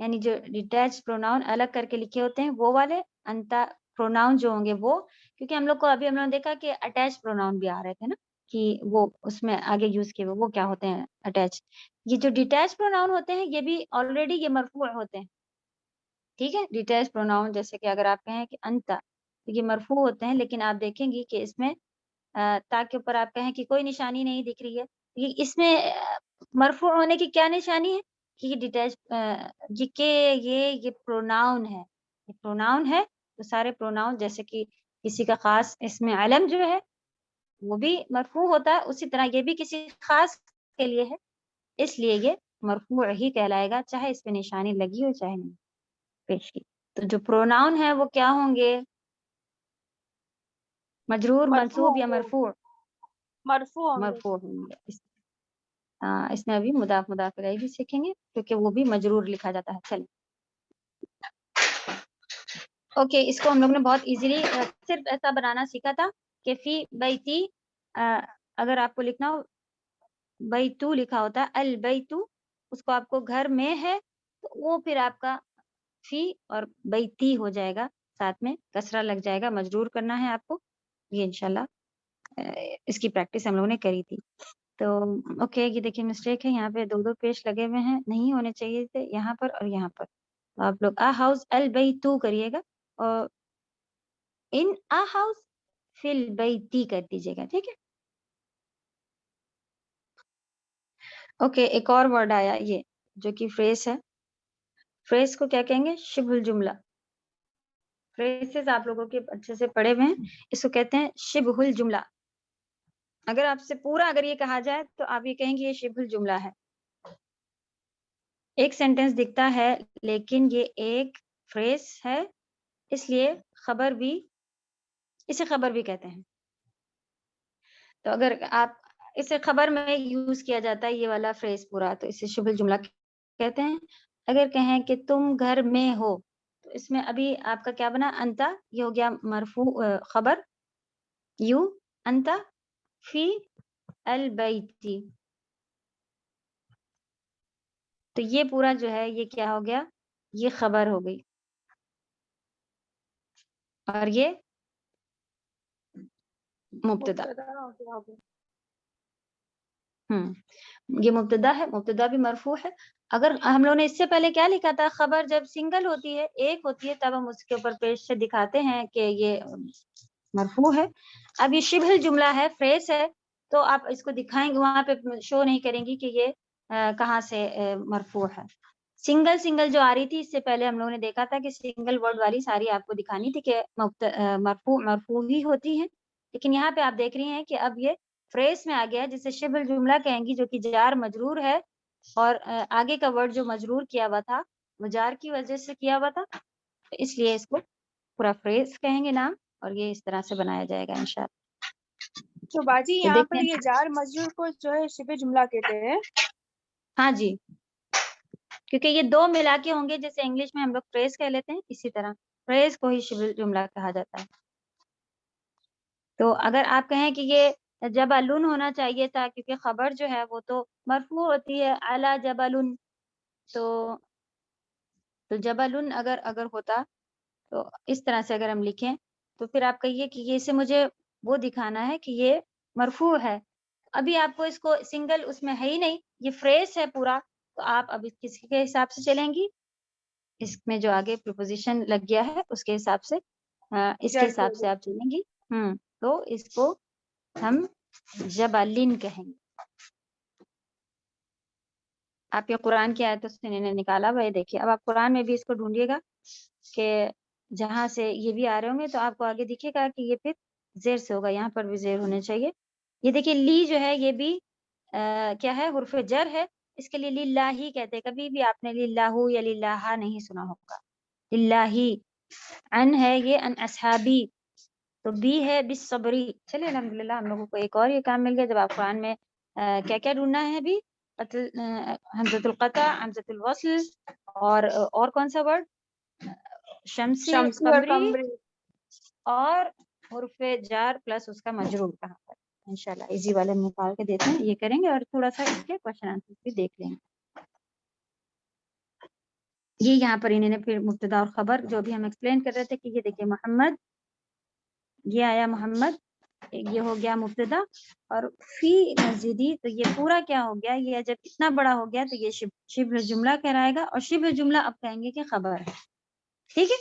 یعنی جو ڈیٹیچ پروناؤن الگ کر کے لکھے ہوتے ہیں وہ والے، انتا پروناؤن جو ہوں گے وہ، کیونکہ ہم لوگ کو ابھی ہم لوگوں نے دیکھا کہ اٹیچ پروناؤن بھی آ رہے تھے نا، کہ وہ اس میں آگے یوز کیے ہوئے وہ کیا ہوتے ہیں اٹیچ. یہ جو ڈیٹیچ پروناؤن ہوتے ہیں یہ بھی آلریڈی یہ مرفوع ہوتے ہیں. ٹھیک ہے، ڈیٹیچ پروناؤن جیسے کہ اگر آپ کہیں کہ انتا، تو یہ مرفوع ہوتے ہیں، لیکن آپ دیکھیں گی کہ اس میں تا کے اوپر آپ کہیں کہ کوئی نشانی نہیں دکھ رہی ہے. یہ اس میں مرفوع ہونے کی کیا نشانی ہے کہ یہ ڈیٹیچ یہ پروناؤن ہے. یہ پروناؤن ہے تو سارے پروناؤن جیسے کہ کسی کا خاص اس میں علم جو ہے وہ بھی مرفوع ہوتا ہے، اسی طرح یہ بھی کسی خاص کے لیے ہے، اس لیے یہ مرفوع ہی کہلائے گا، چاہے اس پہ نشانی لگی ہو چاہے نہیں پیش کی. تو جو پروناؤن ہے وہ کیا ہوں گے؟ مجرور، منصوب یا مرفوع؟ مرفوع ہوں گے. مرفوع ہوں گے. اس میں ابھی مضاف مضاف الیہ بھی سیکھیں گے کیونکہ وہ بھی مجرور لکھا جاتا ہے. چلیں اوکے، اس کو ہم لوگ نے بہت ایزیلی صرف ایسا بنانا سیکھا تھا کہ فی بیتی، اگر آپ کو لکھنا ہو بیتو لکھا ہوتا ہے البیتو، اس کو آپ کو گھر میں ہے تو وہ پھر آپ کا فی اور بیتی ہو جائے گا، ساتھ میں کسرہ لگ جائے گا، مجرور کرنا ہے آپ کو. یہ انشاءاللہ اس کی پریکٹس ہم لوگوں نے کری تھی. تو اوکے، یہ دیکھیں مسٹیک ہے، یہاں پہ دو پیش لگے ہوئے ہیں، نہیں ہونے چاہیے تھے یہاں پر اور یہاں پر. تو آپ لوگ ہاؤس البیتو کریے گا اور ان ہاؤس فی البیتی کر دیجیے گا. ٹھیک ہے، اوکے. ایک اور ورڈ آیا یہ جو کہ فریز ہے. فریز کو کیا کہیں گے؟ شبہ الجملہ. فریزز آپ لوگوں کے اچھے سے پڑھے ہوئے ہیں، اس کو کہتے ہیں شبہ الجملہ. اگر آپ سے پورا اگر یہ کہا جائے تو آپ یہ کہیں گے یہ شبہ الجملہ ہے. ایک سینٹنس دکھتا ہے لیکن یہ ایک فریز ہے، اس لیے خبر بھی، اسے خبر بھی کہتے ہیں. تو اگر آپ اسے خبر میں یوز کیا جاتا ہے یہ والا فریز پورا، تو اسے شبہ الجملہ کہتے ہیں. اگر کہیں کہ تم گھر میں ہو تو اس میں ابھی آپ کا کیا بنا؟ انتا، یہ ہو گیا مرفوع خبر، یو انتا فی البیتی. تو یہ پورا جو ہے یہ کیا ہو گیا؟ یہ خبر ہو گئی، اور یہ مبتدا. یہ مبتدا ہے، مبتدا بھی مرفوع ہے. اگر ہم لوگوں نے اس سے پہلے کیا لکھا تھا؟ خبر جب سنگل ہوتی ہے، ایک ہوتی ہے، تب ہم اس کے اوپر پیش سے دکھاتے ہیں کہ یہ مرفوع ہے. اب یہ شبہ الجملہ ہے، فریز ہے، تو آپ اس کو دکھائیں گے، وہاں پہ شو نہیں کریں گی کہ یہ کہاں سے مرفوع ہے. سنگل جو آ رہی تھی اس سے پہلے ہم لوگوں نے دیکھا تھا کہ سنگل ورڈ والی ساری آپ کو دکھانی تھی کہ مرفوع ہی ہوتی ہے. لیکن یہاں پہ آپ دیکھ رہی ہیں کہ اب یہ فریز میں آ گیا ہے جسے شبہ الجملہ کہیں گی، جو کہ جار مجرور ہے، اور آگے کا ورڈ جو مجرور کیا ہوا تھا وہ جار کی وجہ سے کیا ہوا تھا، اس لیے اس کو پورا فریز کہیں گے نام، اور یہ اس طرح سے بنایا جائے گا انشاءاللہ. تو باجی تو یہاں پر دیکھیں، یہ جار مجرور کو جو ہے شبہ جملہ کہتے ہیں. ہاں جی، کیونکہ یہ دو ملا کے ہوں گے، جیسے انگلش میں ہم لوگ فریز کہہ لیتے ہیں، اسی طرح فریز کو ہی شبہ جملہ کہا جاتا ہے. تو اگر آپ کہیں کہ یہ جبلن ہونا چاہیے تھا، کیونکہ خبر جو ہے وہ تو مرفوع ہوتی ہے، علی جبلن، تو جبلن اگر ہوتا تو اس طرح سے اگر ہم لکھیں تو پھر آپ کہیے کہ یہ سے مجھے وہ دکھانا ہے کہ یہ مرفوع ہے. ابھی آپ کو اس کو سنگل اس میں ہے ہی نہیں، یہ فریز ہے پورا، تو آپ اب کس کے حساب سے چلیں گی؟ اس میں جو آگے پریپوزیشن لگ گیا ہے اس کے حساب سے، اس کے حساب سے آپ چلیں گی. تو اس کو ہم جبلن کہیں گے. آپ یہ قرآن کی آیتوں سے انہوں نے نکالا ہوا ہے، دیکھیے. اب آپ قرآن میں بھی اس کو ڈھونڈیے گا کہ جہاں سے یہ بھی آ رہے ہوں گے تو آپ کو آگے دکھے گا کہ یہ پھر زیر سے ہوگا، یہاں پر بھی زیر ہونے چاہیے. یہ دیکھیے لی جو ہے یہ بھی کیا ہے؟ حرف جر ہے، اس کے لیے للہ ہی کہتے ہیں. کبھی بھی آپ نے للہ یا للہ نہیں سنا ہوگا. للہ ہی. ان ہے یہ ان اصحابی، تو بی ہے بالصبری. چلیے الحمدللہ ہم لوگوں کو ایک اور یہ کام مل گیا. جب آپ قرآن میں کیا کیا ڈھونڈنا ہے ابھی؟ حمزۃ القطع، حمزۃ الوصل، اور کون سا ورڈ؟ شمسی، قمری، اور حرف جار پلس اس کا مجرور کہاں پر. انشاءاللہ ایزی والے نکال کے دیتے ہیں، یہ کریں گے اور تھوڑا سا اس کے کوشچن آنسر بھی دیکھ لیں گے. یہ یہاں پر انہوں نے پھر مبتدا اور خبر جو بھی ہم ایکسپلین کر رہے تھے کہ یہ دیکھیے محمد، یہ آیا محمد، یہ ہو گیا مبتدا، اور فی مسجدی تو یہ پورا کیا ہو گیا، یہ جب اتنا بڑا ہو گیا تو یہ شبہ جملہ کہلائے گا، اور شبہ جملہ اب کہیں گے کہ خبر ہے، ٹھیک ہے.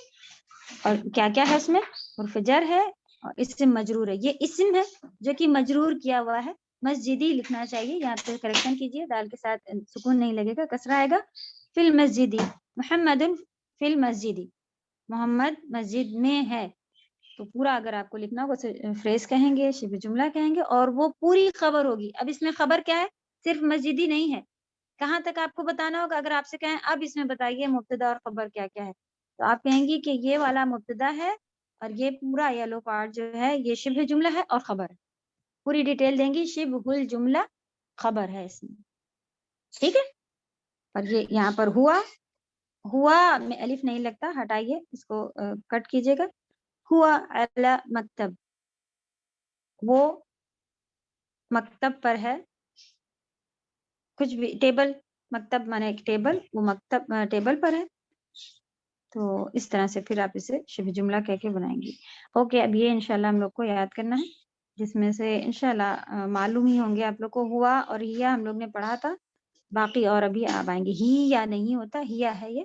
اور کیا کیا ہے اس میں، حرف جر ہے اور اسم مجرور ہے. یہ اسم ہے جو کہ مجرور کیا ہوا ہے، مسجدی لکھنا چاہیے، یہاں پہ کریکشن کیجئے، دال کے ساتھ سکون نہیں لگے گا، کسرہ آئے گا. فی المسجدی محمد فی المسجدی، محمد مسجد میں ہے. تو پورا اگر آپ کو لکھنا ہوگا فریز کہیں گے، شبہ جملہ کہیں گے، اور وہ پوری خبر ہوگی. اب اس میں خبر کیا ہے، صرف مسجدی نہیں ہے، کہاں تک آپ کو بتانا ہوگا. اگر آپ سے کہیں اب اس میں بتائیے مبتدا اور خبر کیا کیا ہے، تو آپ کہیں گی کہ یہ والا مبتدا ہے اور یہ پورا یلو پارٹ جو ہے یہ شبہ جملہ ہے اور خبر ہے. پوری ڈیٹیل دیں گی، شبہ الجملہ خبر ہے اس میں، ٹھیک ہے. اور یہ یہاں پر ہوا میں الف نہیں لگتا، ہٹائیے اس کو، کٹ کیجیے گا. ہوا علی مکتب، وہ مکتب پر ہے، کچھ بھی ٹیبل، مکتب مانے ایک ٹیبل، وہ مکتب ٹیبل پر ہے. تو اس طرح سے پھر آپ اسے شبہ جملہ کہہ کے بنائیں گی. اوکے، اب یہ انشاءاللہ ہم لوگ کو یاد کرنا ہے، جس میں سے انشاءاللہ معلوم ہی ہوں گے آپ لوگ کو. ہوا اور ہیا ہم لوگ نے پڑھا تھا، باقی اور ابھی آپ آئیں گے. ہی یا نہیں ہوتا، ہیا ہے یہ.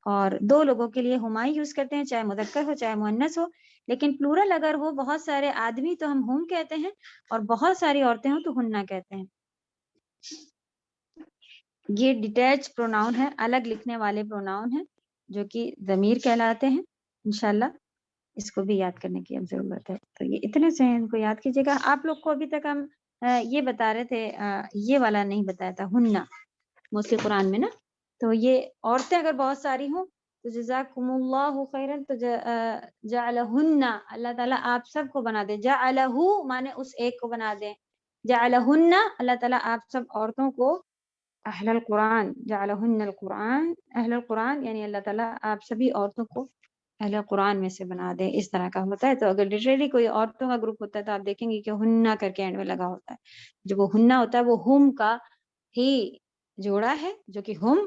اور دو لوگوں کے لیے ہما یوز کرتے ہیں، چاہے مذکر ہو چاہے مؤنث ہو. لیکن پلورل اگر ہو، بہت سارے آدمی تو ہم ہم کہتے ہیں، اور بہت ساری عورتیں ہوں تو ہننا کہتے ہیں. یہ ڈیٹیچ پروناؤن ہے، الگ لکھنے والے پروناؤن ہیں جو کہ ضمیر کہلاتے ہیں. انشاءاللہ اس کو بھی یاد کرنے کی اب ضرورت ہے. تو یہ اتنے سے ان کو یاد کیجیے گا. آپ لوگ کو ابھی تک ہم یہ بتا رہے تھے، یہ والا نہیں بتایا تھا، ہننا موسیقی قرآن میں نا. تو یہ عورتیں اگر بہت ساری ہوں تو جزاکم اللہ خیرن، تو جعلہن، اللہ تعالیٰ آپ سب کو بنا دے. جعلہ مانے اس ایک کو بنا دیں، جعلہن اللہ تعالیٰ آپ سب عورتوں کو اہل القرآن، جعلہن القرآن اہل القرآن، یعنی اللہ تعالیٰ آپ سبھی عورتوں کو اہل قرآن میں سے بنا دیں. اس طرح کا ہوتا ہے. تو اگر لٹریلی کوئی عورتوں کا گروپ ہوتا ہے تو آپ دیکھیں گے کہ ہننا کر کے اینڈ میں لگا ہوتا ہے. جو وہ ہننا ہوتا ہے وہ ہم کا ہی جوڑا ہے، جو کہ ہم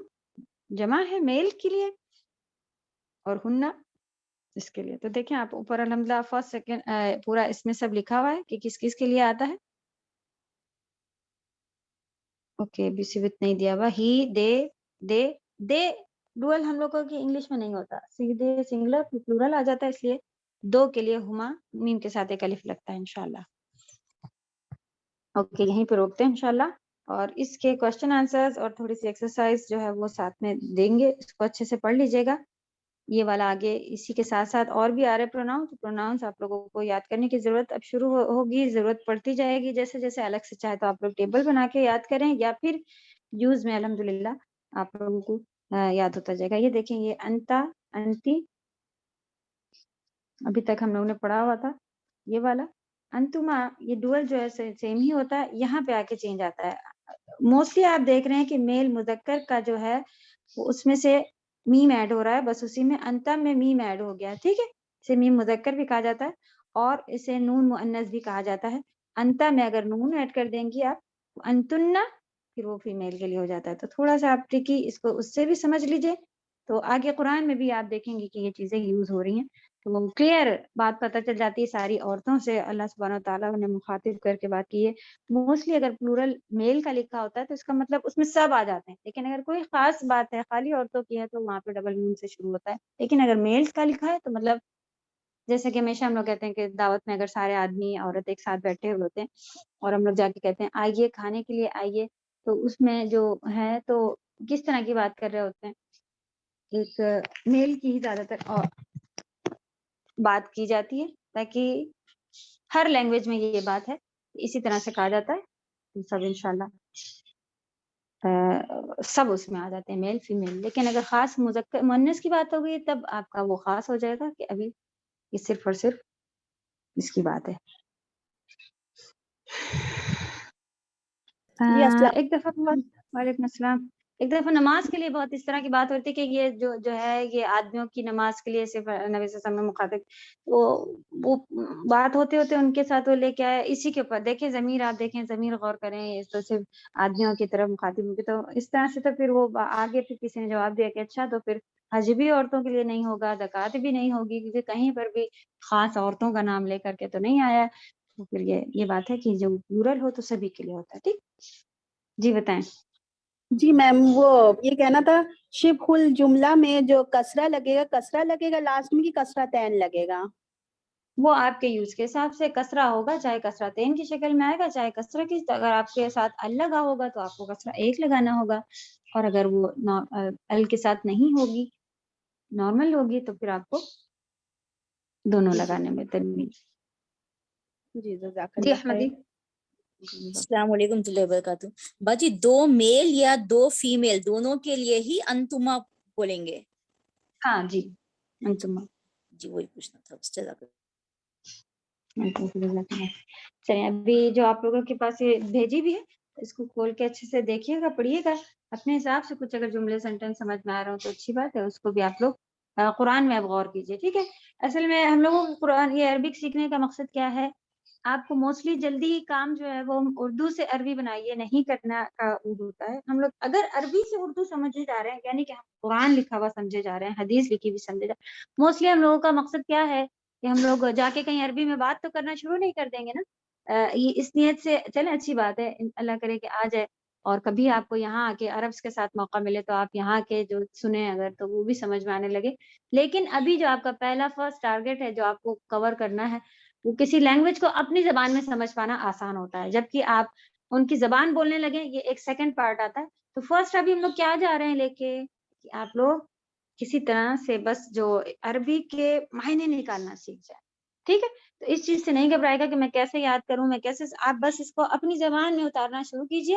جمع ہے میل کے لیے، اور ہننا اس کے لیے. تو دیکھیں آپ اوپر الحمدللہ فرسٹ سیکنڈ پورا اس میں سب لکھا ہوا ہے کہ کس کس کے لیے آتا ہے. اوکے، بی سیوت نہیں دیا ہوا. ہی، دے ڈوئل ہم لوگوں کی انگلش میں نہیں ہوتا، سیدھے سنگولر پلورل آ جاتا ہے، اس لیے دو کے لیے ہما میم کے ساتھ ایک الف لگتا ہے انشاءاللہ. اوکے، یہیں پہ روکتے ہیں انشاءاللہ. اور اس کے کوشچن آنسرز اور تھوڑی سی ایکسرسائز جو ہے وہ ساتھ میں دیں گے، اس کو اچھے سے پڑھ لیجیے گا. یہ والا آگے اسی کے ساتھ ساتھ اور بھی آ رہے پروناؤنس آپ لوگوں کو یاد کرنے کی ضرورت اب شروع ہوگی، ضرورت پڑتی جائے گی جیسے جیسے. الگ سے چاہے تو آپ لوگ ٹیبل بنا کے یاد کریں، یا پھر یوز میں الحمدللہ آپ لوگوں کو یاد ہوتا جائے گا. یہ دیکھیں، یہ انتا، انتی ابھی تک ہم لوگوں نے پڑھا ہوا تھا. یہ والا انتما، یہ ڈوئل جو ہے سیم ہی ہوتا ہے، یہاں پہ آ کے چینج آتا ہے. موسٹلی آپ دیکھ رہے ہیں کہ میل مذکر کا جو ہے وہ اس میں سے میم ایڈ ہو رہا ہے، بس اسی میں انتا میں میم ایڈ ہو گیا، ٹھیک ہے. اسے میم مذکر بھی کہا جاتا ہے اور اسے نون مؤنث بھی کہا جاتا ہے. انتا میں اگر نون ایڈ کر دیں گی آپ انتنا، پھر وہ فیمیل کے لیے ہو جاتا ہے. تو تھوڑا سا آپ ٹرکی اس کو اس سے بھی سمجھ لیجئے. تو آگے قرآن میں بھی آپ دیکھیں گے کہ یہ چیزیں یوز ہو رہی ہیں، تو کلیئر بات پتہ چل جاتی ہے ساری عورتوں سے. اللہ سبحانہ وتعالیٰ نے مخاطب کر کے بات کی ہے. موسٹلی اگر پلورل میل کا لکھا ہوتا ہے تو اس کا مطلب اس میں سب آ جاتے ہیں، لیکن اگر کوئی خاص بات ہے خالی عورتوں کی ہے تو وہاں پہ ڈبل مین سے شروع ہوتا ہے. لیکن اگر میل کا لکھا ہے تو مطلب جیسے کہ ہمیشہ ہم لوگ کہتے ہیں کہ دعوت میں اگر سارے آدمی عورت ایک ساتھ بیٹھے ہوئے ہوتے ہیں اور ہم لوگ جا کے کہتے ہیں آئیے کھانے کے لیے آئیے، تو اس میں جو ہے تو کس طرح کی بات کر رہے ہوتے ہیں، ایک میل کی ہی زیادہ تر بات کی جاتی ہے، تاکہ ہر لینگویج میں یہ بات ہے اسی طرح سے کہا جاتا ہے. سب انشاءاللہ سب اس میں آ جاتے ہیں، میل فیمیل. لیکن اگر خاص مذکر مؤنث کی بات ہوگی تب آپ کا وہ خاص ہو جائے گا کہ ابھی یہ صرف اور صرف اس کی بات ہے. ایک دفعہ وعلیکم السلام. ایک دفعہ نماز کے لیے بہت اس طرح کی بات ہوتی ہے کہ یہ جو ہے یہ آدمیوں کی نماز کے لیے صرف نبی صلی اللہ علیہ وسلم مخاطب، وہ بات ہوتے ہوتے ان کے ساتھ وہ لے کے آئے اسی کے اوپر. دیکھیں ضمیر، آپ دیکھیں ضمیر غور کریں، یہ تو صرف آدمیوں کی طرف مخاطب ہوگی. تو اس طرح سے تو پھر وہ آگے پھر کسی نے جواب دیا کہ اچھا تو پھر حج بھی عورتوں کے لیے نہیں ہوگا، زکوٰۃ بھی نہیں ہوگی، کیونکہ کہیں پر بھی خاص عورتوں کا نام لے کر کے تو نہیں آیا. تو پھر یہ بات ہے کہ جو پلورل ہو تو سبھی کے لیے ہوتا ہے. ٹھیک جی بتائیں. جی میم، وہ یہ کہنا تھا شبہ الجملہ میں جو کسرہ لگے گا لاسٹ میں، کی کسرہ تین لگے گا؟ وہ آپ کے یوز کے حساب سے کسرہ ہوگا، چاہے کسرہ تین کی شکل میں آئے گا، چاہے کسرہ کی. اگر آپ کے ساتھ ال لگا ہوگا تو آپ کو کسرہ ایک لگانا ہوگا، اور اگر وہ ال کے ساتھ نہیں ہوگی، نارمل ہوگی، تو پھر آپ کو دونوں لگانے میں تنوین. جی جزاک جی اللہ احمدی. خیر. السلام علیکم ورحمۃ اللہ وبرکاتہ. باجی دو میل یا دو فیمیل دونوں کے لیے ہی انتما بولیں گے؟ ہاں جی انتما. جی وہی پوچھنا تھا. جزاک اللہ. چلیے ابھی جو آپ لوگوں کے پاس یہ بھیجی بھی ہے اس کو کھول کے اچھے سے دیکھیے گا، پڑھیے گا اپنے حساب سے. کچھ اگر جملے سینٹینس سمجھ میں آ رہا ہو تو اچھی بات ہے، اس کو بھی آپ لوگ قرآن میں اب غور کیجیے. ٹھیک ہے. اصل میں ہم لوگوں کو قرآن یہ عربک سیکھنے کا مقصد کیا ہے؟ آپ کو موسٹلی جلدی کام جو ہے وہ اردو سے عربی بنائیے نہیں کرنا کا اردو ہوتا ہے. ہم لوگ اگر عربی سے اردو سمجھے جا رہے ہیں، یعنی کہ ہم قرآن لکھا ہوا سمجھے جا رہے ہیں، حدیث لکھی ہوئی سمجھے جا رہے ہیں. موسٹلی ہم لوگوں کا مقصد کیا ہے کہ ہم لوگ جا کے کہیں عربی میں بات تو کرنا شروع نہیں کر دیں گے نا. یہ اس نیت سے چلیں اچھی بات ہے، اللہ کرے کہ آ جائے. اور کبھی آپ کو یہاں آ کے عربس کے ساتھ موقع ملے تو آپ یہاں کے جو سنیں اگر تو وہ بھی سمجھ میں آنے لگے. لیکن ابھی جو آپ کا پہلا فرسٹ ٹارگیٹ ہے جو آپ کو کور کرنا ہے، وہ کسی لینگویج کو اپنی زبان میں سمجھ پانا آسان ہوتا ہے. جبکہ آپ ان کی زبان بولنے لگیں یہ ایک سیکنڈ پارٹ آتا ہے. تو فرسٹ ابھی ہم لوگ کیا جا رہے ہیں لے کے کہ آپ لوگ کسی طرح سے بس جو عربی کے معنی نکالنا سیکھ جائیں. ٹھیک ہے. تو اس چیز سے نہیں گھبرائے گا کہ میں کیسے یاد کروں، میں کیسے. آپ بس اس کو اپنی زبان میں اتارنا شروع کیجئے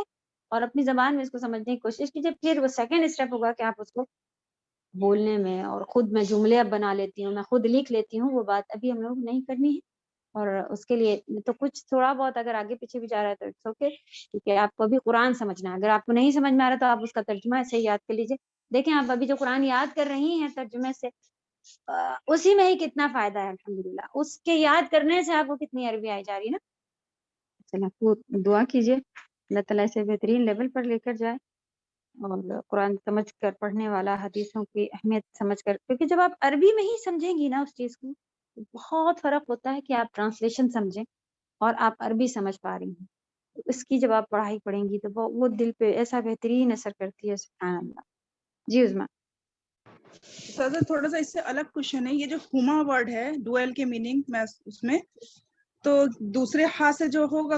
اور اپنی زبان میں اس کو سمجھنے کی کوشش کیجئے. پھر وہ سیکنڈ اسٹیپ ہوگا کہ آپ اس کو بولنے میں، اور خود میں جملے اب بنا لیتی ہوں، میں خود لکھ لیتی ہوں، وہ بات ابھی ہم لوگ نہیں کرنی ہے. اور اس کے لیے تو کچھ تھوڑا بہت اگر آگے پیچھے بھی جا رہا ہے تو اٹس اوکے، کیونکہ آپ کو ابھی قرآن سمجھنا ہے. اگر آپ کو نہیں سمجھ میں آ رہا تو آپ اس کا ترجمہ ایسے ہی یاد کر لیجئے. دیکھیں آپ ابھی جو قرآن یاد کر رہی ہیں ترجمے سے، اسی میں ہی کتنا فائدہ ہے الحمدللہ. اس کے یاد کرنے سے آپ کو کتنی عربی آئی جا رہی ہے نا. چلیں آپ دعا کیجئے اللہ تعالیٰ سے بہترین لیول پر لے کر جائے، اور قرآن سمجھ کر پڑھنے والا، حدیثوں کی اہمیت سمجھ کر. کیونکہ جب آپ عربی میں ہی سمجھیں گی نا اس چیز کو، بہت فرق ہوتا ہے کہ آپ ٹرانسلیشن سمجھیں اور آپ عربی سمجھ پا رہی ہیں. اس کی جب آپ پڑھائی پڑھیں گی تو وہ دل پہ ایسا بہترین اثر کرتی ہے. سبحان اللہ. جی عظما. سر تھوڑا سا اس سے الگ کوشچن ہے. یہ جو ہما ورڈ ہے ڈویل کے میننگ میں اس میں تو دوسرے ہاتھ سے جو ہوگا